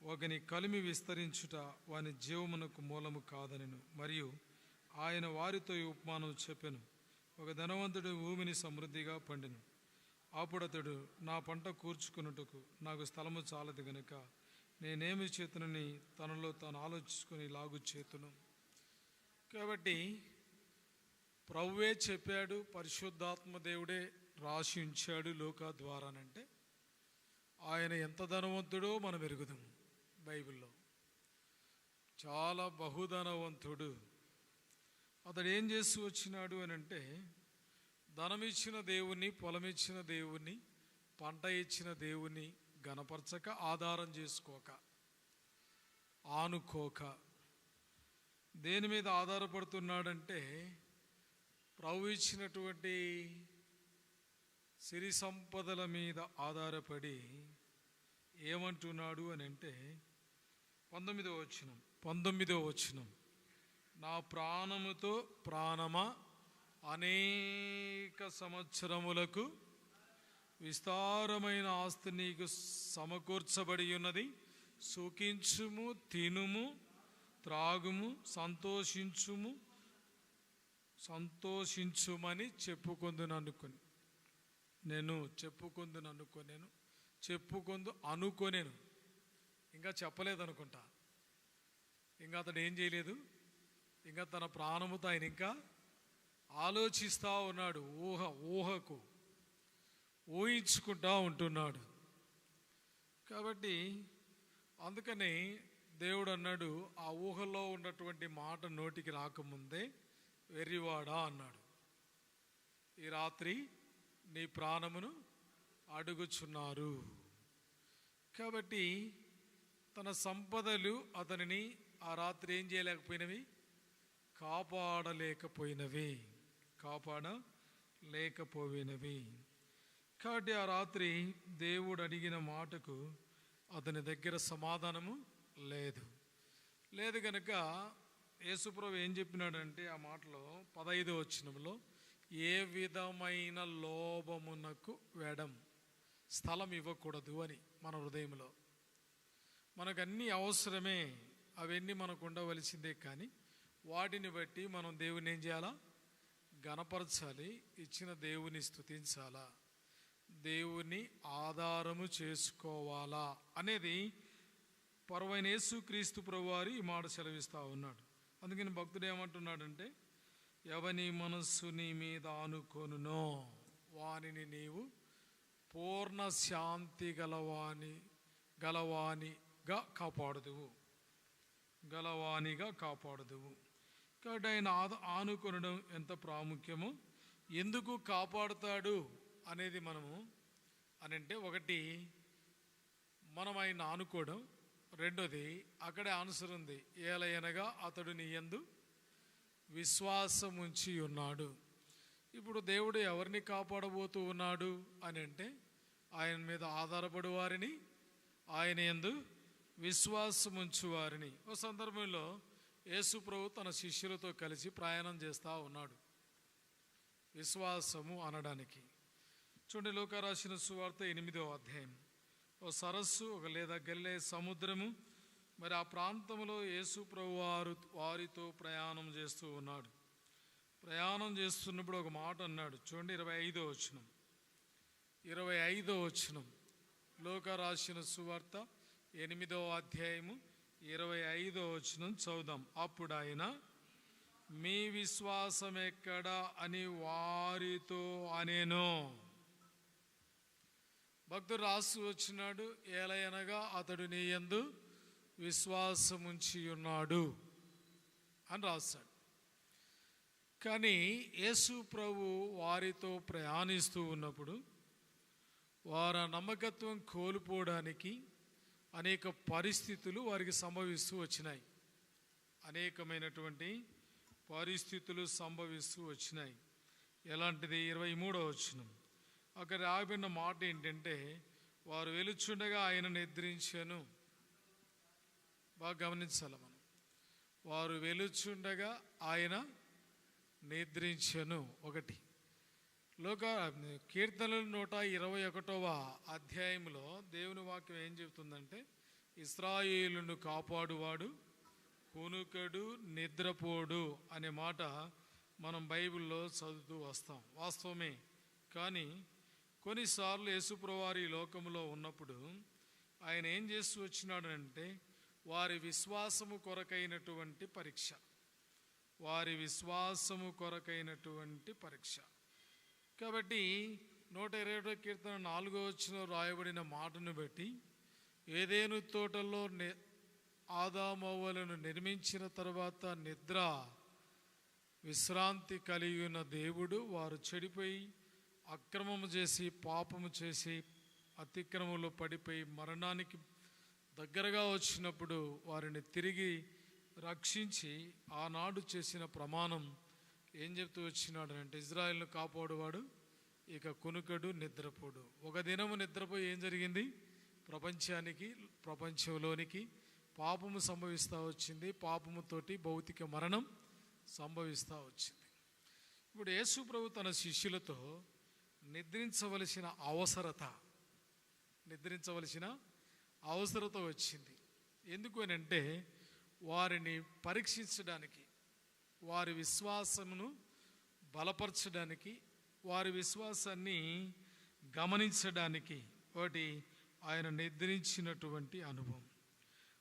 ఒకని కలిమి విస్తరించుట వాని జీవమునకు మూలము కాదనెను. మరియు ఆయన వారితో ఈ ఉపమానం చెప్పెను. ఒక ధనవంతుడు భూమిని సమృద్ధిగా పండెను. అప్పుడు అతడు, నా పంట కూర్చుకున్నట్టుకు నాకు స్థలము చాలదు గనుక నేనేమి చేతునని తనలో తాను ఆలోచించుకొని లాగు చేతును. కాబట్టి ప్రభువే చెప్పాడు, పరిశుద్ధాత్మ దేవుడే రాసి ఉంచాడు లూకా ద్వారానంటే ఆయన ఎంత ధనవంతుడో మనం ఎరుగుదాం. బైబిల్లో చాలా బహుధనవంతుడు. అతడు ఏం చేస్తూ వచ్చినాడు అని అంటే, ధనం ఇచ్చిన దేవుణ్ణి, పొలం ఇచ్చిన దేవుణ్ణి, పంట ఇచ్చిన దేవుణ్ణి గణపరచక, ఆధారం చేసుకోక, ఆనుకోక, దేని మీద ఆధారపడుతున్నాడంటే ప్రభు ఇచ్చినటువంటి సిరి సంపదల మీద ఆధారపడి ఏమంటున్నాడు అని అంటే 19వ వచనం, నా ప్రాణముతో ప్రాణమా, అనేక సంవత్సరములకు విస్తారమైన ఆస్తి నీకు సమకూర్చబడి ఉన్నది. సుఖించుము, తినుము, త్రాగుము, సంతోషించుమని అనుకొనేను. ఇంకా చెప్పలేదు అనుకుంటా. ఇంకా అతడు ఏం చేయలేదు. ఇంకా తన ప్రాణముతో ఆయన ఇంకా ఆలోచిస్తూ ఉన్నాడు. ఊహించుకుంటా ఉంటున్నాడు. కాబట్టి అందుకని దేవుడు అన్నాడు, ఆ ఊహలో ఉన్నటువంటి మాట నోటికి రాకముందే, వెర్రివాడా అన్నాడు, ఈ రాత్రి నీ ప్రాణమును అడుగుచున్నారు. కాబట్టి తన సంపదలు అతనిని ఆ రాత్రి ఏం చేయలేకపోయినవి, కాపాడలేకపోయినవి. కాబట్టి ఆ రాత్రి దేవుడు అడిగిన మాటకు అతని దగ్గర సమాధానము లేదు కనుక యేసుప్రభు ఏం చెప్పినాడంటే ఆ మాటలో 15వ వచనంలో, ఏ విధమైన లోభమునకు స్థలం ఇవ్వకూడదు అని. మన హృదయంలో మనకన్నీ అవసరమే, అవన్నీ మనకు ఉండవలసిందే, కానీ వాటిని బట్టి మనం దేవుని ఏం చేయాలా, గణపరచాలి, ఇచ్చిన దేవుని స్తుతించాలా, దేవుని ఆధారము చేసుకోవాలా అనేది పరమైన యేసుక్రీస్తు ప్రభువారు ఈ మాట సెలవిస్తూ ఉన్నాడు. అందుకని భక్తుడు ఏమంటున్నాడంటే, ఎవని మనస్సు నీ మీద ఆనుకొనునో వానిని నీవు పూర్ణ శాంతి గలవానిగా కాపాడుదువు. కాబట్టి ఆయన ఆనుకొనడం ఎంత ప్రాముఖ్యమో, ఎందుకు కాపాడుతాడు అనేది మనము అంటే, ఒకటి మనం ఆయన ఆనుకోవడం, రెండోది అక్కడే ఆన్సర్ ఉంది, ఏలయనగా అతడు నీ యందు విశ్వాసం ఉంచి ఉన్నాడు. ఇప్పుడు దేవుడు ఎవరిని కాపాడబోతూ ఉన్నాడు అని అంటే, ఆయన మీద ఆధారపడి వారిని, ఆయన యందు విశ్వాసం ఉంచు వారిని. ఒక సందర్భంలో యేసు ప్రభు తన శిష్యులతో కలిసి ప్రయాణం చేస్తూ ఉన్నాడు విశ్వాసము అనడానికి. చూడండి, లూకా రాసిన సువార్త 8వ అధ్యాయం. ఓ సరస్సు, ఒక లేదా గలిలయ సముద్రము, మరి ఆ ప్రాంతంలో యేసు ప్రభు వారితో ప్రయాణం చేస్తూ ఉన్నాడు. ప్రయాణం చేస్తున్నప్పుడు ఒక మాట అన్నాడు. చూడండి, 25వ వచనం లూకా రాసిన సువార్త 8వ అధ్యాయము 25వ వచనం చదువుదాం. అప్పుడు ఆయన, మీ విశ్వాసం ఎక్కడా అని వారితో అనేను. భక్తుడు రాసి వచ్చినాడు, ఏలయనగా అతడు నీ యందు విశ్వాసముంచి ఉన్నాడు అని రాశాడు. కానీ యేసు ప్రభు వారితో ప్రయాణిస్తూ ఉన్నప్పుడు వారి నమ్మకత్వం కోల్పోవడానికి అనేక పరిస్థితులు వారికి సంభవిస్తూ వచ్చినాయి. అనేకమైనటువంటి పరిస్థితులు సంభవిస్తూ వచ్చినాయి. ఎలాంటిది? 23వ వచనం అక్కడ రాబడిన మాట ఏంటంటే, వారు వెలుచుండగా ఆయన నిద్రించెను. బాగా గమనించాలి మనం. వారు వెలుచుండగా ఆయన నిద్రించెను. ఒకటి కీర్తనలు 121వ అధ్యాయంలో దేవుని వాక్యం ఏం చెబుతుందంటే, ఇశ్రాయేలును కాపాడువాడు కునుకడు నిద్రపోడు అనే మాట మనం బైబిల్లో చదువుతూ వస్తాం. వాస్తవమే. కానీ కొన్నిసార్లు యేసుప్రభువారు ఈ లోకంలో ఉన్నప్పుడు ఆయన ఏం చేస్తూ వచ్చినాడంటే, వారి విశ్వాసము కొరకైనటువంటి పరీక్ష, వారి విశ్వాసము కొరకైనటువంటి పరీక్ష. కాబట్టి 121వ కీర్తన 4వ వచనంలో రాయబడిన మాటను బట్టి, ఏదేను తోటలో ఆదామవ్వలను నిర్మించిన తర్వాత నిద్ర విశ్రాంతి కలిగి ఉన్న దేవుడు వారు చెడిపోయి అక్రమము చేసి పాపము చేసి అతిక్రమంలో పడిపోయి మరణానికి దగ్గరగా వచ్చినప్పుడు వారిని తిరిగి రక్షించి ఆనాడు చేసిన ప్రమాణం ఏం చెప్తూ వచ్చినాడు అంటే, ఇజ్రాయెల్ను కాపాడువాడు ఇక కునుకడు నిద్రపోడు. ఒక దినము నిద్రపోయి ఏం జరిగింది? ప్రపంచంలోనికి పాపము సంభవిస్తూ వచ్చింది. పాపముతోటి భౌతిక మరణం సంభవిస్తూ వచ్చింది. ఇప్పుడు యేసు ప్రభు తన శిష్యులతో నిద్రించవలసిన అవసరత వచ్చింది. ఎందుకు అని అంటే, వారిని పరీక్షించడానికి, వారి విశ్వాసమును బలపరచడానికి, వారి విశ్వాసాన్ని గమనించడానికి ఒకటి ఆయన నిద్రించినటువంటి అనుభవం.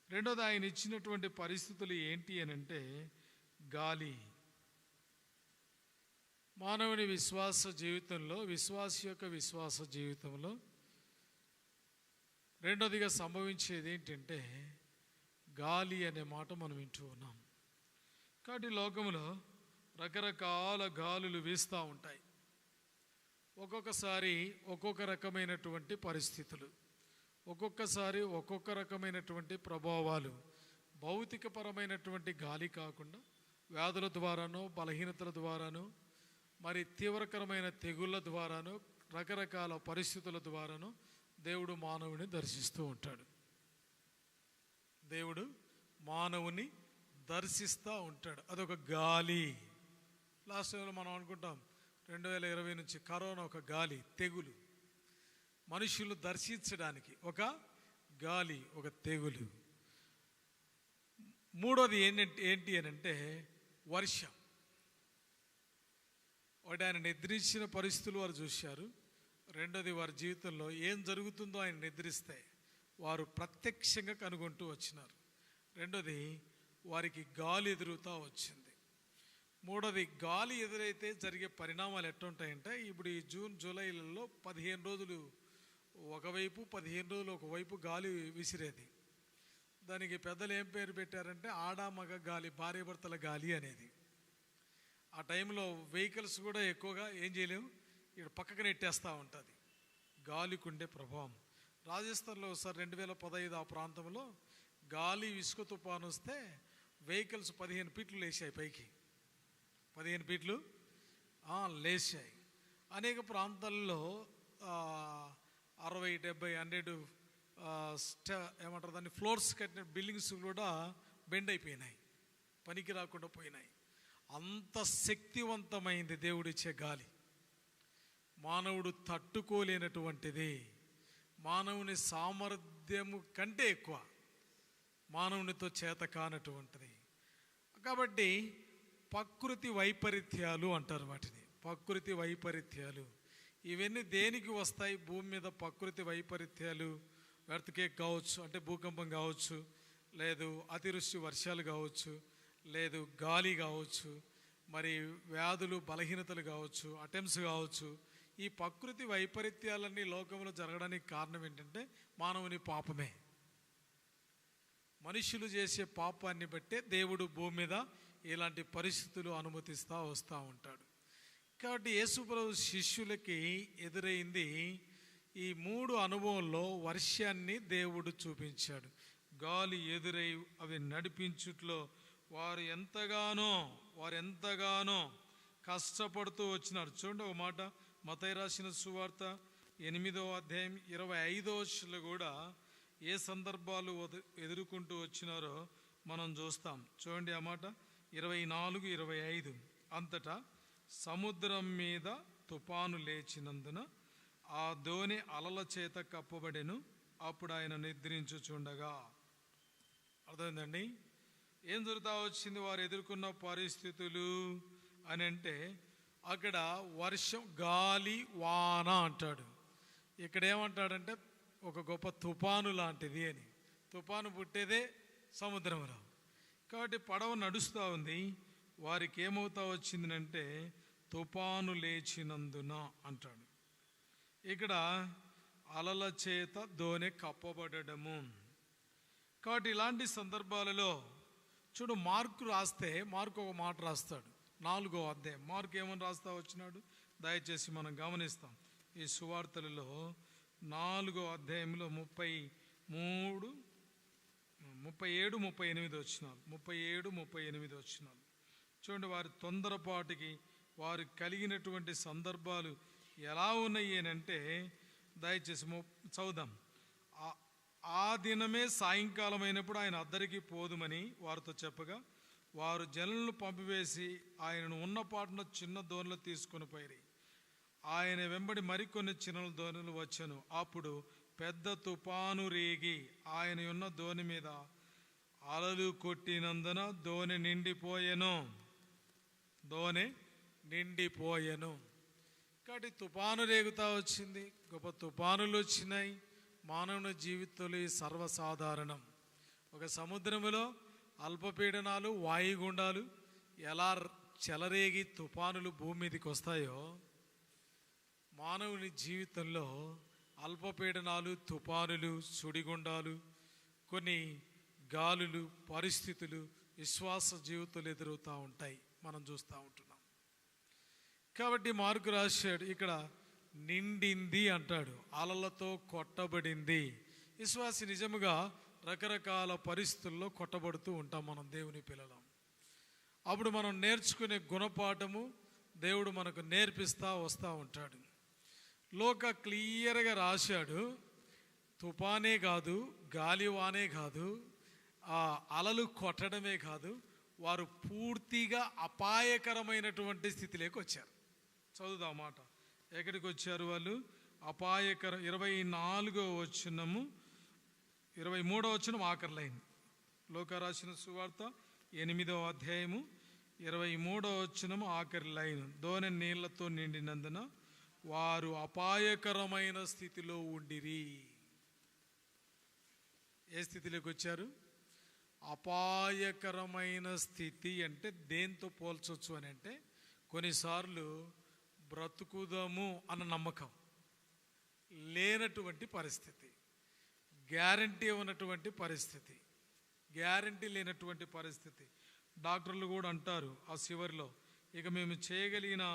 రెండోది, ఆయన ఇచ్చినటువంటి పరిస్థితులు ఏంటి అని అంటే, గాలి. మానవుని విశ్వాస జీవితంలో, విశ్వాసి యొక్క విశ్వాస జీవితంలో రెండోదిగా సంభవించేది ఏంటంటే, గాలి అనే మాట మనం వింటూ ఉన్నాం. కాబట్టి లోకంలో రకరకాల గాలులు వీస్తూ ఉంటాయి. ఒక్కొక్కసారి ఒక్కొక్క రకమైనటువంటి పరిస్థితులు, ఒక్కొక్కసారి ఒక్కొక్క రకమైనటువంటి ప్రభావాలు. భౌతికపరమైనటువంటి గాలి కాకుండా వ్యాధుల ద్వారానో, బలహీనతల ద్వారానో, మరి తీవ్రకరమైన తెగుళ్ళ ద్వారానో, రకరకాల పరిస్థితుల ద్వారానో దేవుడు మానవుని దర్శిస్తూ ఉంటాడు. దేవుడు మానవుని దర్శిస్తూ ఉంటాడు. అదొక గాలి. లాస్ట్ టైంలో మనం అనుకుంటాం 2020 నుంచి కరోనా ఒక గాలి, తెగులు. మనుషులు దర్శించడానికి ఒక గాలి, ఒక తెగులు. మూడోది ఏంటి అని అంటే వర్షం. ఒకటి, ఆయన నిద్రించిన పరిస్థితులు వారు చూశారు. రెండోది, వారి జీవితంలో ఏం జరుగుతుందో ఆయన నిద్రిస్తే వారు ప్రత్యక్షంగా కనుగొంటూ వచ్చినారు. రెండోది, వారికి గాలి ఎదురుతూ వచ్చింది. మూడోది, గాలి ఎదురైతే జరిగే పరిణామాలు ఎట్లుంటాయంటే, ఇప్పుడు ఈ జూన్ జూలైలలో 15 రోజులు ఒకవైపు, 15 రోజులు ఒకవైపు గాలి విసిరేది. దానికి పెద్దలు ఏం పేరు పెట్టారంటే ఆడామగ గాలి, భార్యాభర్తల గాలి అనేది. ఆ టైంలో వెహికల్స్ కూడా ఎక్కువగా ఏం చేయలేవు, ఇక్కడ పక్కకు నెట్టేస్తూ ఉంటుంది గాలికి ఉండే ప్రభావం. రాజస్థాన్లో ఒకసారి 2015 ఆ ప్రాంతంలో గాలి ఇసుక తుఫాను వస్తే వెహికల్స్ 15 ఫీట్లు లేచాయి పైకి, 15 ఫీట్లు లేచాయి. అనేక ప్రాంతాల్లో 60, 70, 100 ఏమంటారు దాన్ని, ఫ్లోర్స్ కట్టిన బిల్డింగ్స్ కూడా బెండ్ అయిపోయినాయి, పనికి రాకుండా పోయినాయి. అంత శక్తివంతమైంది దేవుడిచ్చే గాలి. మానవుడు తట్టుకోలేనటువంటిది, మానవుని సామర్థ్యము కంటే ఎక్కువ, మానవునితో చేత కానటువంటిది. కాబట్టి ప్రకృతి వైపరీత్యాలు అంటారు వాటిని, ప్రకృతి వైపరీత్యాలు. ఇవన్నీ దేనికి వస్తాయి? భూమి మీద ప్రకృతి వైపరీత్యాలు, ఎర్త్క్వేక్ కావచ్చు, అంటే భూకంపం కావచ్చు, లేదు అతివృష్టి వర్షాలు కావచ్చు, లేదు గాలి కావచ్చు, మరి వ్యాధులు, బలహీనతలు కావచ్చు, అటెంప్ట్స్ కావచ్చు, ఈ ప్రకృతి వైపరీత్యాలన్నీ లోకంలో జరగడానికి కారణం ఏంటంటే మానవుని పాపమే. మనుషులు చేసే పాపాన్ని బట్టే దేవుడు భూమి మీద ఇలాంటి పరిస్థితులు అనుమతిస్తూ వస్తూ ఉంటాడు. కాబట్టి యేసుప్రభు శిష్యులకి ఎదురైంది ఈ 3 అనుభవంలో వర్షాన్ని దేవుడు చూపించాడు. గాలి ఎదురై అవి నడిపించుట్లో వారు ఎంతగానో కష్టపడుతూ వచ్చినారు. చూడండి ఒక మాట, మత్తయి రాసిన సువార్త 8వ అధ్యాయం 25వ వచనంలో కూడా ఏ సందర్భాలు ఎదుర్కొంటూ వచ్చినారో మనం చూస్తాం. చూడండి ఆ మాట 24, 25. అంతటా సముద్రం మీద తుఫాను లేచినందున ఆ దోణి అలల చేత కప్పబడెను. అప్పుడు ఆయన నిద్రించుచుండగా. అర్థమైందండి? ఏం జరుగుతా వచ్చింది వారు ఎదుర్కొన్న పరిస్థితులు అని అంటే, అక్కడ వర్షం, గాలి, వాన అంటాడు. ఇక్కడ ఏమంటాడంటే ఒక గొప్ప తుఫాను లాంటిది అని. తుఫాను పుట్టేదే సముద్రంలో. కాబట్టి పడవ నడుస్తూ ఉంది. వారికి ఏమవుతా వచ్చిందంటే తుఫాను లేచినందున అంటాడు. ఇక్కడ అలల చేత దోణి కప్పబడము. కాబట్టి ఇలాంటి సందర్భాలలో చూడు, మార్కు ఒక మాట రాస్తాడు. 4వ అధ్యాయం మార్కు ఏమని రాస్తా వచ్చినాడు దయచేసి మనం గమనిస్తాం. ఈ సువార్తలలో 4వ అధ్యాయంలో 37, 38 వచ్చినాలు. చూడండి, వారి తొందరపాటుకి వారు కలిగినటువంటి సందర్భాలు ఎలా ఉన్నాయి అని అంటే, దయచేసి చదువుదాం. ఆ దినమే సాయంకాలం అయినప్పుడు ఆయన అద్దరికి పోదుమని వారితో చెప్పగా వారు జనులను పంపివేసి ఆయనను ఉన్నపాటున చిన్న దోణిలో తీసుకొని పోయి ఆయన వెంబడి మరికొన్ని చిన్న దోణులు వచ్చెను. అప్పుడు పెద్ద తుఫాను రేగి ఆయన ఉన్న దోణి మీద అలలు కొట్టినందున దోణి నిండిపోయెను. కాబట్టి తుఫాను రేగుతా వచ్చింది, గొప్ప తుఫానులు వచ్చినాయి. మానవుని జీవితంలో సర్వసాధారణం. ఒక సముద్రంలో అల్పపీడనాలు, వాయుగుండాలు ఎలా చెలరేగి తుఫానులు భూమి మీదకి వస్తాయో, మానవుని జీవితంలో అల్పపీడనాలు, తుఫానులు, సుడిగుండాలు, కొన్ని గాలులు, పరిస్థితులు విశ్వాస జీవితాలు ఎదురవుతూ ఉంటాయి. మనం చూస్తూ ఉంటున్నాం. కాబట్టి మార్కు రాశాడు ఇక్కడ నిండింది అంటాడు, అలలతో కొట్టబడింది. విశ్వాసి నిజముగా రకరకాల పరిస్థితుల్లో కొట్టబడుతూ ఉంటాం మనం దేవుని పిల్లలం. అప్పుడు మనం నేర్చుకునే గుణపాఠము దేవుడు మనకు నేర్పిస్తూ వస్తూ ఉంటాడు. క్లియర్గా రాశాడు, తుఫానే కాదు, గాలివానే కాదు, అలలు కొట్టడమే కాదు, వారు పూర్తిగా అపాయకరమైనటువంటి స్థితిలోకి వచ్చారు. చదువుదాం మాట, ఎక్కడికి వచ్చారు వాళ్ళు? అపాయకర 24వ వచనము, 23వ వచనం ఆఖరి లైన్. లోకా రాసిన సువార్త 8వ అధ్యాయము 23వ వచనము ఆఖరి లైన్. దోణి నీళ్లతో నిండినందున వారు అపాయకరమైన స్థితిలో ఉండిరి. ఏ స్థితిలోకి వచ్చారు? అపాయకరమైన స్థితి అంటే దేంతో పోల్చొచ్చు అని అంటే, కొన్నిసార్లు బ్రతుకుదాము అన్న నమ్మకం లేనటువంటి పరిస్థితి, గ్యారంటీ ఉన్నటువంటి పరిస్థితి, గ్యారంటీ లేనటువంటి పరిస్థితి. డాక్టర్లు కూడా అంటారు ఆ చివరిలో, ఇక మేము చేయగలిగిన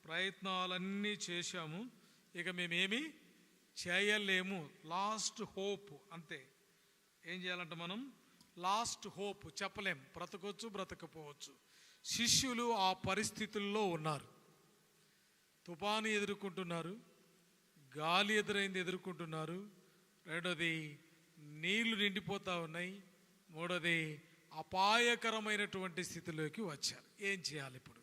ప్రయత్నాలన్నీ చేశాము, ఇక మేమేమీ చేయలేము, లాస్ట్ హోప్ అంతే. ఏం చేయాలంటే మనం లాస్ట్ హోప్, చెప్పలేం, బ్రతకొచ్చు బ్రతకపోవచ్చు. శిష్యులు ఆ పరిస్థితుల్లో ఉన్నారు. తుఫాను ఎదుర్కొంటున్నారు, గాలి ఎదుర్కొంటున్నారు, రెండోది నీళ్లు నిండిపోతూ ఉన్నాయి, మూడోది అపాయకరమైనటువంటి స్థితిలోకి వచ్చారు. ఏం చేయాలి ఇప్పుడు?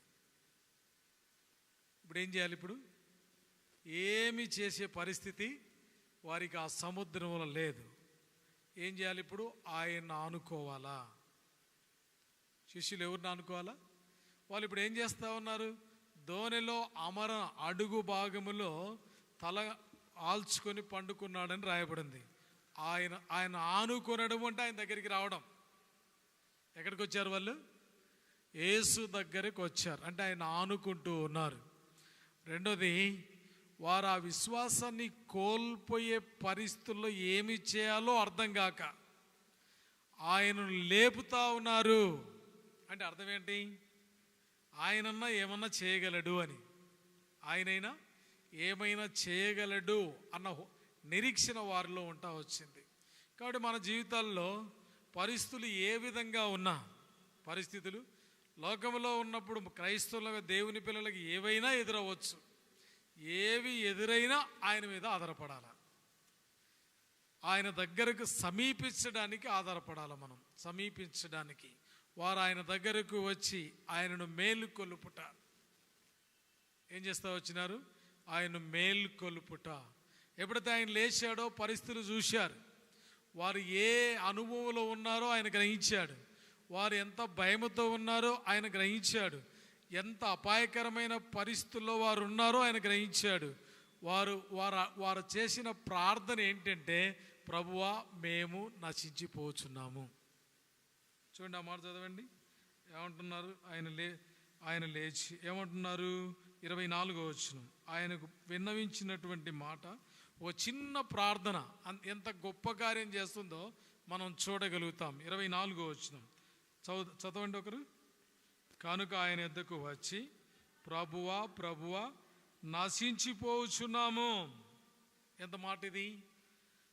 ఏం చేయాలి ఇప్పుడు? ఏమి చేసే పరిస్థితి వారికి ఆ సముద్రంలో లేదు. ఏం చేయాలి ఇప్పుడు? ఆయన ఆనుకోవాలా? శిష్యులు ఎవరిని ఆనుకోవాలా? వాళ్ళు ఇప్పుడు ఏం చేస్తూ ఉన్నారు? దోణిలో అడుగు భాగములో తల ఆల్చుకొని పండుకున్నాడని రాయబడింది. ఆయన ఆనుకొనడం అంటే ఆయన దగ్గరికి రావడం. ఎక్కడికి వచ్చారు వాళ్ళు? యేసు దగ్గరికి వచ్చారు, అంటే ఆయన ఆనుకుంటూ ఉన్నారు. రెండోది, వారు ఆ విశ్వాసాన్ని కోల్పోయే పరిస్థితుల్లో ఏమి చేయాలో అర్థం కాక ఆయనను లేపుతా ఉన్నారు. అంటే అర్థం ఏంటి? ఆయనన్నా ఏమన్నా చేయగలడు అని, ఆయనైనా ఏమైనా చేయగలడు అన్న నిరీక్షణ వారిలో ఉంటా వచ్చింది. కాబట్టి మన జీవితాల్లో పరిస్థితులు ఏ విధంగా ఉన్నా, పరిస్థితులు లోకంలో ఉన్నప్పుడు క్రైస్తవులుగా దేవుని పిల్లలకి ఏవైనా ఎదురవ్వచ్చు. ఏవి ఎదురైనా ఆయన మీద ఆధారపడాలి, ఆయన దగ్గరకు సమీపించడానికి ఆధారపడాలి. మనం సమీపించడానికి వారు ఆయన దగ్గరకు వచ్చి ఆయనను మేలుకొలుపుట. ఏం చేస్తా వచ్చినారు? ఆయన మేలుకొలుపుట. ఎప్పుడైతే ఆయన లేచాడో పరిస్థితులు చూశారు, వారు ఏ అనుభవంలో ఉన్నారో ఆయన గ్రహించాడు, వారు ఎంత భయముతో ఉన్నారో ఆయన గ్రహించాడు, ఎంత అపాయకరమైన పరిస్థితుల్లో వారు ఉన్నారో ఆయన గ్రహించాడు. వారు చేసిన ప్రార్థన ఏంటంటే, ప్రభువా మేము నశించిపోచున్నాము. చూడండి, ఆ మాట చదవండి. ఏమంటున్నారు? ఆయన లేచి ఏమంటున్నారు? 24వ వచనం. ఆయనకు విన్నవించినటువంటి మాట, ఓ చిన్న ప్రార్థన ఎంత గొప్ప కార్యం చేస్తుందో మనం చూడగలుగుతాం. 24వ వచనం చదవండి ఒకరు. కనుక ఆయన యొద్దకు వచ్చి, ప్రభువా ప్రభువా నశించిపోచున్నాము. ఎంత మాట ఇది!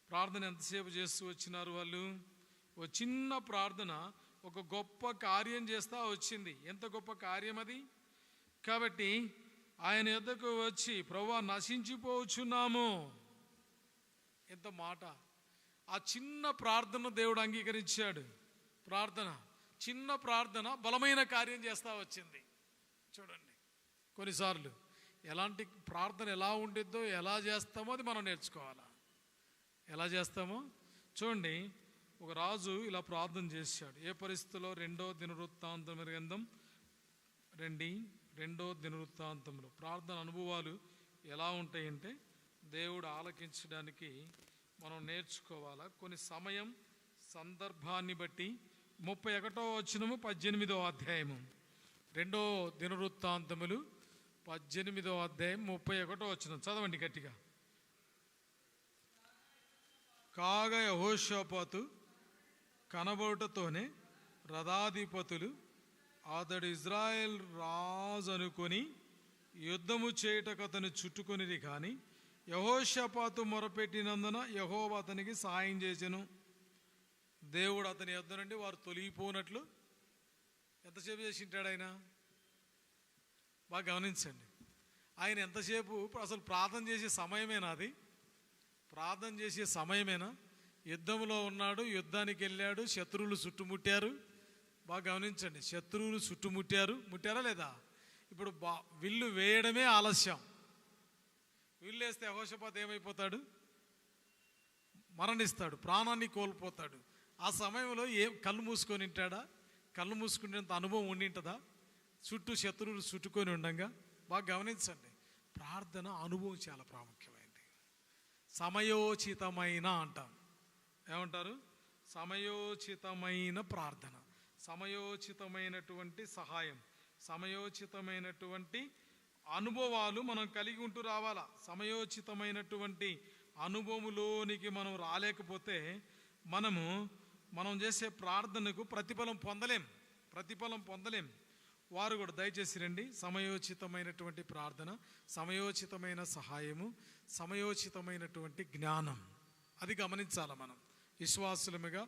ప్రార్థన ఎంతసేపు చేస్తూ వచ్చినారు వాళ్ళు? ఓ చిన్న ప్రార్థన ఒక గొప్ప కార్యం చేస్తా వచ్చింది. ఎంత గొప్ప కార్యం అది! కాబట్టి ఆయన యొద్దకు వచ్చి, ప్రభువా నశించిపోచున్నాము. ఎంత మాట! ఆ చిన్న ప్రార్థన దేవుడు అంగీకరించాడు. ప్రార్థన, చిన్న ప్రార్థన బలమైన కార్యం చేస్తా వచ్చింది. చూడండి, కొన్నిసార్లు ఎలాంటి ప్రార్థన ఎలా ఉండిద్దో, ఎలా చేస్తామో అది మనం నేర్చుకోవాలా. ఎలా చేస్తామో చూడండి. ఒక రాజు ఇలా ప్రార్థన చేశాడు. ఏ పరిస్థితిలో? 2వ దినవృత్తాంతం గ్రంథం 2వ దినవృత్తాంతంలో ప్రార్థన అనుభవాలు ఎలా ఉంటాయంటే, దేవుడు ఆలకించడానికి మనం నేర్చుకోవాలా. కొన్ని సమయం సందర్భాన్ని బట్టి 31వ వచనము 18వ అధ్యాయము 2వ దినవృత్తాంతములు 18వ అధ్యాయం 31వ వచనం చదవండి గట్టిగా. కాగా యెహోషాపాతు కనబడుటతోనే రథాధిపతులు అతడు ఇజ్రాయెల్ రాజు అనుకొని యుద్ధము చేయుటకు అతను చుట్టుకొనిది. కానీ యెహోషాపాతు మొరపెట్టినందున యెహోవా అతనికి సహాయం చేసెను. దేవుడు అతని యొద్ద నుండి వారు తొలగిపోనట్లు ఎంతసేపు చేసింటాడు ఆయన? బాగా గమనించండి. ఆయన ఎంతసేపు అసలు ప్రార్థన చేసే సమయమేనా అది? ప్రార్థన చేసే సమయమేనా? యుద్ధంలో ఉన్నాడు, యుద్ధానికి వెళ్ళాడు, శత్రువులు చుట్టుముట్టారు. బాగా గమనించండి, శత్రువులు ముట్టారా లేదా? ఇప్పుడు విల్లు వేయడమే ఆలస్యం. విల్లు వేస్తే యెహోషాపాతు ఏమైపోతాడు? మరణిస్తాడు, ప్రాణాన్ని కోల్పోతాడు. ఆ సమయంలో కళ్ళు మూసుకొని ఉంటాడా? కళ్ళు మూసుకునేంత అనుభవం ఉండింటదా? చుట్టూ శత్రువులు చుట్టుకొని ఉండగా. బాగా గమనించండి, ప్రార్థన అనుభవం చాలా ప్రాముఖ్యమైనది. సమయోచితమైన అంటాం. ఏమంటారు? సమయోచితమైన ప్రార్థన, సమయోచితమైనటువంటి సహాయం, సమయోచితమైనటువంటి అనుభవాలు మనం కలిగి ఉంటూ రావాలా. సమయోచితమైనటువంటి అనుభవంలోనికి మనం రాలేకపోతే మనం చేసే ప్రార్థనకు ప్రతిఫలం పొందలేం. వారు కూడా దయచేసి రండి. సమయోచితమైనటువంటి ప్రార్థన, సమయోచితమైన సహాయము, సమయోచితమైనటువంటి జ్ఞానం, అది గమనించాలి. మనం విశ్వాసులముగా,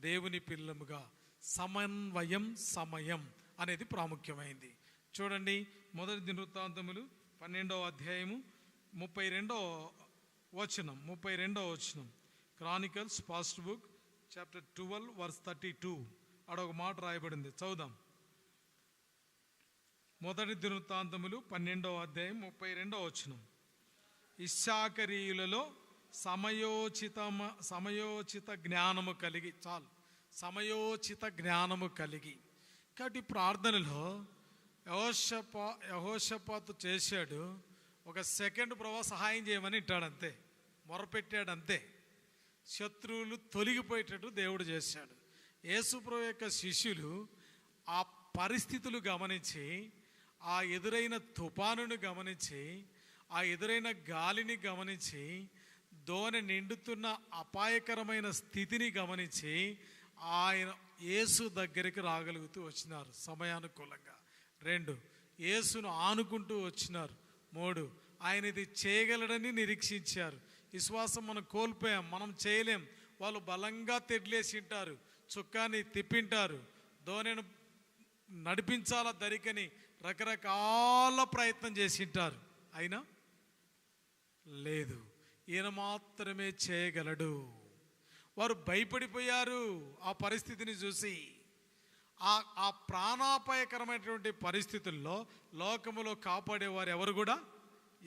దేవుని పిల్లముగా సమయం అనేది ప్రాముఖ్యమైంది. చూడండి, 1 దినవృత్తాంతములు 12వ అధ్యాయము 32వ వచనం. Chronicles first book chapter 12 verse 32 అడొక మాట రాయబడింది. చదువుదాం. 1 దినవృత్తాంతములు 12వ అధ్యాయం 32వ వచనం. ఇశ్శాఖరీయులలో సమయోచిత జ్ఞానము కలిగి, చాలు, సమయోచిత జ్ఞానము కలిగి. కాబట్టి ప్రార్థనలో యెహోషాపాతు చేశాడు. ఒక సెకండ్ ప్రభు సహాయం చేయమని ఇట్టాడంతే, మొరపెట్టాడంతే. శత్రువులు తొలగిపోయేటట్టు దేవుడు చేశాడు. యేసు ప్రభు యొక్క శిష్యులు ఆ పరిస్థితులు గమనించి, ఆ ఎదురైన తుఫానును గమనించి, ఆ ఎదురైన గాలిని గమనించి, దోణి నిండుతున్న అపాయకరమైన స్థితిని గమనించి ఆయన యేసు దగ్గరికి రాగలుగుతూ వచ్చినారు సమయానుకూలంగా. 2, యేసును ఆనుకుంటూ వచ్చినారు. 3, ఆయన ఇది చేయగలడని నిరీక్షించారు. విశ్వాసం మనం కోల్పోయాం, మనం చేయలేం. వాళ్ళు బలంగా తెడ్లేసి ఉంటారు, చుక్కాన్ని తిప్పింటారు, దోణిని నడిపించాలా దరికని రకరకాల ప్రయత్నం చేసి ఉంటారు. అయినా లేదు, ఈయన మాత్రమే చేయగలడు. వారు భయపడిపోయారు ఆ పరిస్థితిని చూసి. ఆ ప్రాణాపాయకరమైనటువంటి పరిస్థితుల్లో లోకములో కాపాడేవారు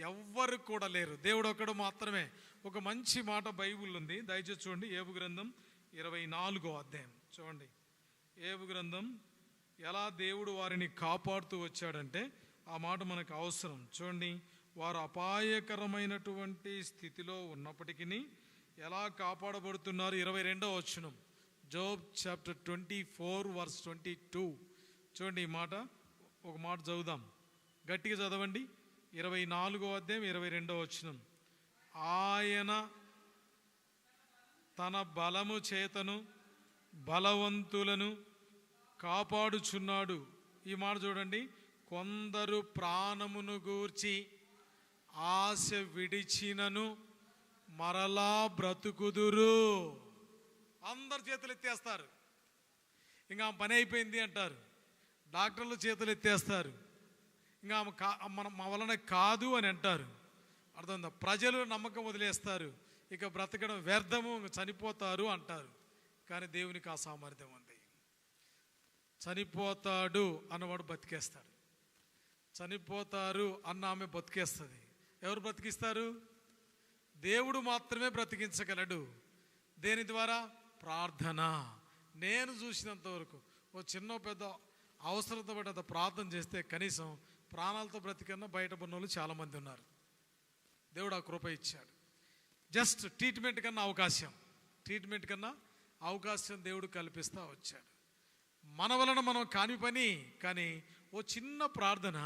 ఎవ్వరు కూడా లేరు. దేవుడు ఒక్కడు మాత్రమే. ఒక మంచి మాట బైబిల్ ఉంది, దయచేసి చూడండి. ఏబు గ్రంథం 24వ అధ్యాయం చూడండి. ఏబు గ్రంథం ఎలా దేవుడు వారిని కాపాడుతూ వచ్చాడంటే ఆ మాట మనకు అవసరం. చూడండి, వారు అపాయకరమైనటువంటి స్థితిలో ఉన్నప్పటికీ ఎలా కాపాడబడుతున్నారు. 22వ వచనం, జోబ్ చాప్టర్ 24 వర్స్ 22. చూడండి, ఈ మాట ఒక మాట చదువుదాం, గట్టిగా చదవండి. 24వ అధ్యాయం 22వ వచనం. ఆయన తన బలము చేతను బలవంతులను కాపాడుచున్నాడు. ఈ మాట చూడండి. కొందరు ప్రాణమును గూర్చి ఆశ విడిచినను మరలా బ్రతుకుదురు. అందరు చేతులు ఎత్తేస్తారు, ఇంకా పని అయిపోయింది అంటారు. డాక్టర్లు చేతులు ఎత్తేస్తారు, ఇంకా మా వలన కాదు అని అంటారు. అర్థమైందా? ప్రజలు నమ్మకం వదిలేస్తారు, ఇక బ్రతకడం వ్యర్థము, చనిపోతారు అంటారు. కానీ దేవునికి ఆ సామర్థ్యం ఉంది. చనిపోతాడు అన్నవాడు బతికేస్తాడు, చనిపోతారు అన్న ఆమె బతికేస్తుంది. ఎవరు బ్రతికిస్తారు? దేవుడు మాత్రమే బ్రతికించగలడు. దేని ద్వారా? ప్రార్థన. నేను చూసినంత వరకు ఓ చిన్న పెద్ద అవసరత పడ్డ ప్రార్థన చేస్తే కనీసం ప్రాణాలతో బ్రతికన్నా బయటపడిన వాళ్ళు చాలామంది ఉన్నారు. దేవుడు ఆ కృప ఇచ్చాడు. జస్ట్ ట్రీట్మెంట్ కన్నా అవకాశం దేవుడు కల్పిస్తూ వచ్చాడు. మన వలన మనం కాని పని, కానీ ఓ చిన్న ప్రార్థన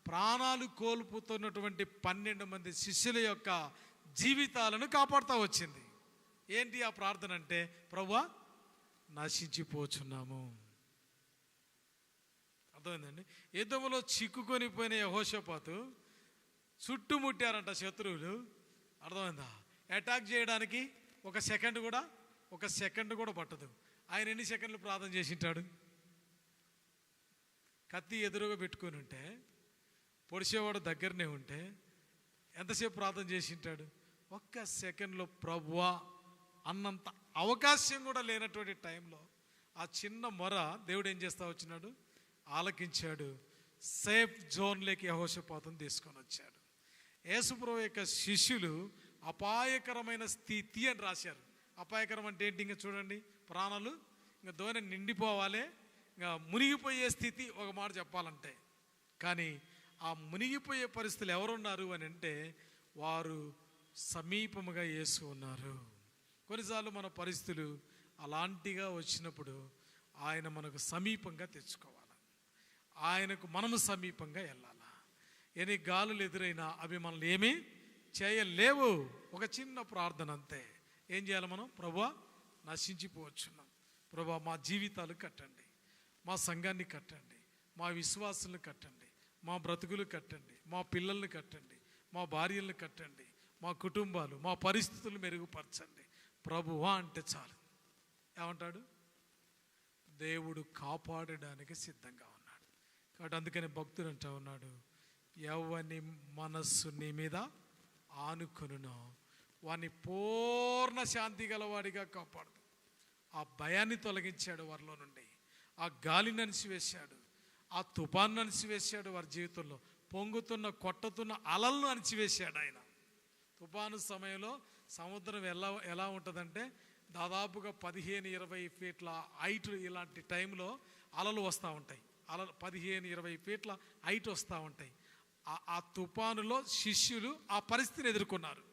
ప్రాణాలు కోల్పోతున్నటువంటి 12 మంది శిష్యుల యొక్క జీవితాలను కాపాడుతూ వచ్చింది. ఏంటి ఆ ప్రార్థన అంటే, ప్రభువా నశించిపోచున్నాము. అర్థమైందండి? యుద్ధంలో చిక్కుకొని పోయిన యెహోషాపాతు చుట్టుముట్టారంట శత్రువులు. అర్థమైందా? అటాక్ చేయడానికి ఒక సెకండ్ కూడా పట్టదు. ఆయన ఎన్ని సెకండ్లు ప్రార్థన చేసింటాడు? కత్తి ఎదురుగా పెట్టుకొని ఉంటే, పొడిచేవాడు దగ్గరనే ఉంటే ఎంతసేపు ప్రార్థన చేసింటాడు? ఒక్క సెకండ్లో ప్రభువా అన్నంత అవకాశం కూడా లేనటువంటి టైంలో ఆ చిన్న మొర దేవుడు ఏం చేస్తా వచ్చినాడు? ఆలకించాడు. సేఫ్ జోన్లోకి యెహోషాపాతును తీసుకొని వచ్చాడు. యేసుప్రభు యొక్క శిష్యులు అపాయకరమైన స్థితి అని రాశారు. అపాయకరం అంటే ఏంటి? ఇంకా చూడండి, ప్రాణాలు ఇంకా దోణి నిండిపోవాలి, ఇంకా మునిగిపోయే స్థితి ఒక మాట చెప్పాలంటే. కానీ ఆ మునిగిపోయే పరిస్థితులు ఎవరున్నారు అని అంటే, వారు సమీపముగా యేసు ఉన్నారు. కొన్నిసార్లు మన పరిస్థితులు అలాంటిగా వచ్చినప్పుడు ఆయన మనకు సమీపంగా తెచ్చుకోవాలి, ఆయనకు మనము సమీపంగా వెళ్ళాలి. ఎన్ని గాలులు ఎదురైనా అవి మనల్ని ఏమీ చేయలేవు. ఒక చిన్న ప్రార్థన అంతే. ఏం చేయాలి మనం? ప్రభువా నశించిపోవచ్చున్నాం, ప్రభువా మా జీవితాలు కట్టండి, మా సంఘాన్ని కట్టండి, మా విశ్వాసాలను కట్టండి, మా బ్రతుకులు కట్టండి, మా పిల్లల్ని కట్టండి, మా భార్యలను కట్టండి, మా కుటుంబాలు, మా పరిస్థితులు మెరుగుపరచండి ప్రభువా అంటే చాలు. ఏమంటాడు? దేవుడు కాపాడడానికి సిద్ధంగా ఉన్నాడు. కాబట్టి అందుకని భక్తుడు అంటా ఉన్నాడు, ఎవని మనస్సు నీ మీద ఆనుకొనునో వాని పూర్ణ శాంతి గలవాడిగా కాపాడు. ఆ భయాన్ని తొలగించాడు వారిలో నుండి, ఆ గాలిని అణిచివేశాడు, ఆ తుఫాన్ని అణిచివేశాడు. వారి జీవితంలో పొంగుతున్న కొట్టుతున్న అలలను అణిచివేశాడు ఆయన. తుఫాను సమయంలో సముద్రం ఎలా ఉంటుందంటే దాదాపుగా 15-20 ఫీట్ల హైట్. ఇలాంటి టైంలో అలలు వస్తూ ఉంటాయి, అలలు 15-20 ఫీట్ల హైట్ వస్తూ ఉంటాయి. ఆ తుఫానులో శిష్యులు ఆ పరిస్థితిని ఎదుర్కొన్నారు.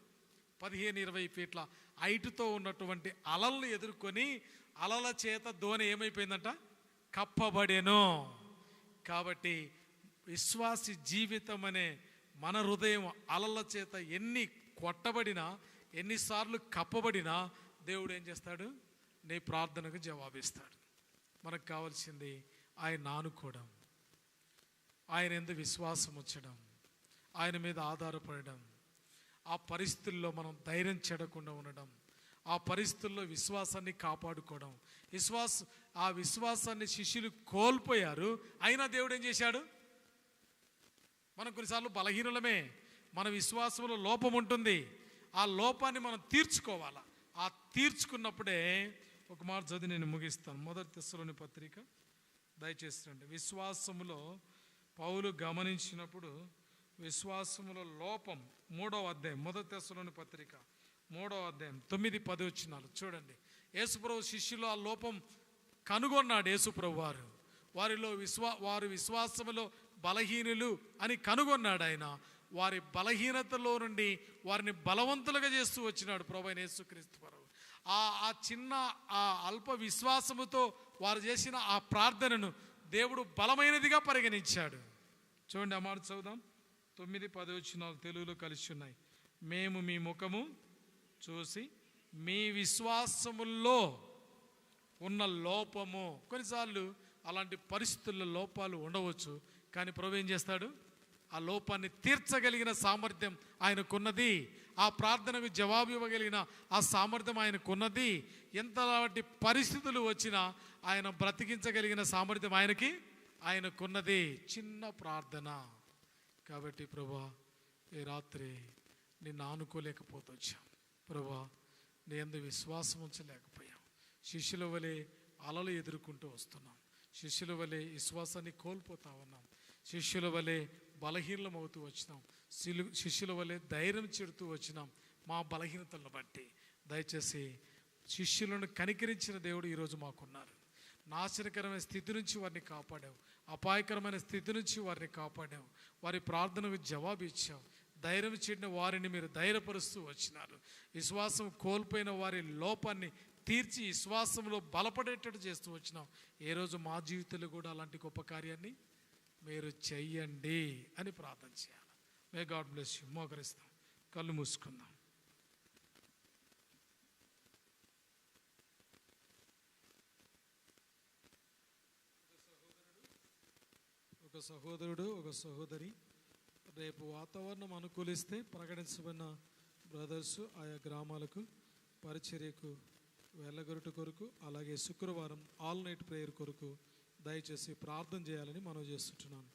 15-20 ఫీట్ల హైట్తో ఉన్నటువంటి అలలను ఎదుర్కొని అలల చేత దోణి ఏమైపోయిందంట? కప్పబడేను. కాబట్టి విశ్వాసి జీవితం అనే మన హృదయం అలల చేత ఎన్ని కొట్టబడినా, ఎన్నిసార్లు కప్పబడినా దేవుడు ఏం చేస్తాడు? నీ ప్రార్థనకు జవాబిస్తాడు. మనకు కావాల్సింది ఆయన ఆనుకోవడం, ఆయన యందు విశ్వాసం ఉంచడం, ఆయన మీద ఆధారపడడం, ఆ పరిస్థితుల్లో మనం ధైర్యం చెడకుండా ఉండడం, ఆ పరిస్థితుల్లో విశ్వాసాన్ని కాపాడుకోవడం. ఆ విశ్వాసాన్ని శిష్యులు కోల్పోయారు, అయినా దేవుడు ఏం చేశాడు? మనం కొన్నిసార్లు బలహీనులమే, మన విశ్వాసంలో లోపం ఉంటుంది. ఆ లోపాన్ని మనం తీర్చుకోవాలా. ఆ తీర్చుకున్నప్పుడే ఒక మాట చదివి నేను ముగిస్తాను. 1 తెస్సలోని పత్రిక దయచేసి రండి. విశ్వాసములో పౌలు గమనించినప్పుడు విశ్వాసములో లోపం 3వ అధ్యాయం 1 తెస్సలోని పత్రిక 3వ అధ్యాయం 9-10 వచనాలు చూడండి. యేసుప్రభు శిష్యులు ఆ లోపం కనుగొన్నాడు. యేసుప్రభు వారు విశ్వాసములో బలహీనులు అని కనుగొన్నాడు. ఆయన వారి బలహీనతలో నుండి వారిని బలవంతులుగా చేస్తూ వచ్చినాడు ప్రభు యేసుక్రీస్తు వారు. ఆ చిన్న ఆ అల్ప విశ్వాసముతో వారు చేసిన ఆ ప్రార్థనను దేవుడు బలమైనదిగా పరిగణించాడు. చూడండి, ఆ మాట చదువుదాం. 9-10 వచనాలు తెలుగులో కలిసి ఉన్నాయి. మేము మీ ముఖము చూసి మీ విశ్వాసముల్లో ఉన్న లోపము, కొన్నిసార్లు అలాంటి పరిస్థితుల్లో లోపాలు ఉండవచ్చు, కానీ ప్రభు ఏం చేస్తాడు? ఆ లోపాన్ని తీర్చగలిగిన సామర్థ్యం ఆయనకున్నది. ఆ ప్రార్థనకు జవాబు ఇవ్వగలిగిన ఆ సామర్థ్యం ఆయనకున్నది. ఎంతలాంటి పరిస్థితులు వచ్చినా ఆయన బ్రతికించగలిగిన సామర్థ్యం ఆయనకున్నది. చిన్న ప్రార్థన. కాబట్టి ప్రభా, ఈ రాత్రి నిన్ను ఆనుకోలేకపోతూ వచ్చాం ప్రభా, నీ యందు విశ్వాసం ఉంచలేకపోయాం. శిష్యుల వలె అలలు ఎదుర్కొంటూ వస్తున్నాం. శిష్యుల వలె విశ్వాసాన్ని కోల్పోతా ఉన్నాం. శిష్యుల వలె బలహీనం అవుతూ వచ్చినాం. శిష్యుల వలె ధైర్యం చెడుతూ వచ్చినాం. మా బలహీనతలను బట్టి దయచేసి శిష్యులను కనికరించిన దేవుడు ఈరోజు మాకున్నారు. నాశనకరమైన స్థితి నుంచి వారిని కాపాడావు, అపాయకరమైన స్థితి నుంచి వారిని కాపాడావు. వారి ప్రార్థనకు జవాబు ఇచ్చావు. ధైర్యం చెడిన వారిని మీరు ధైర్యపరుస్తూ వచ్చినారు. విశ్వాసం కోల్పోయిన వారి లోపాన్ని తీర్చి విశ్వాసంలో బలపడేటట్టు చేస్తూ వచ్చినాం. ఏ రోజు మా జీవితంలో కూడా అలాంటి గొప్ప కార్యాన్ని మీరు చెయ్యండి అని ప్రార్థన చేయాలి. May God bless you. మోకరిస్తాం, కళ్ళు మూసుకుందాం. ఒక సహోదరుడు, ఒక సహోదరి రేపు వాతావరణం అనుకూలిస్తే ప్రకటించబడిన బ్రదర్స్ ఆయా గ్రామాలకు పరిచర్యకు వెళ్ళగొరుట కొరకు, అలాగే శుక్రవారం ఆల్ నైట్ ప్రేయర్ కొరకు దయచేసి ప్రార్థన చేయాలని మనం చేస్తుంటున్నాను.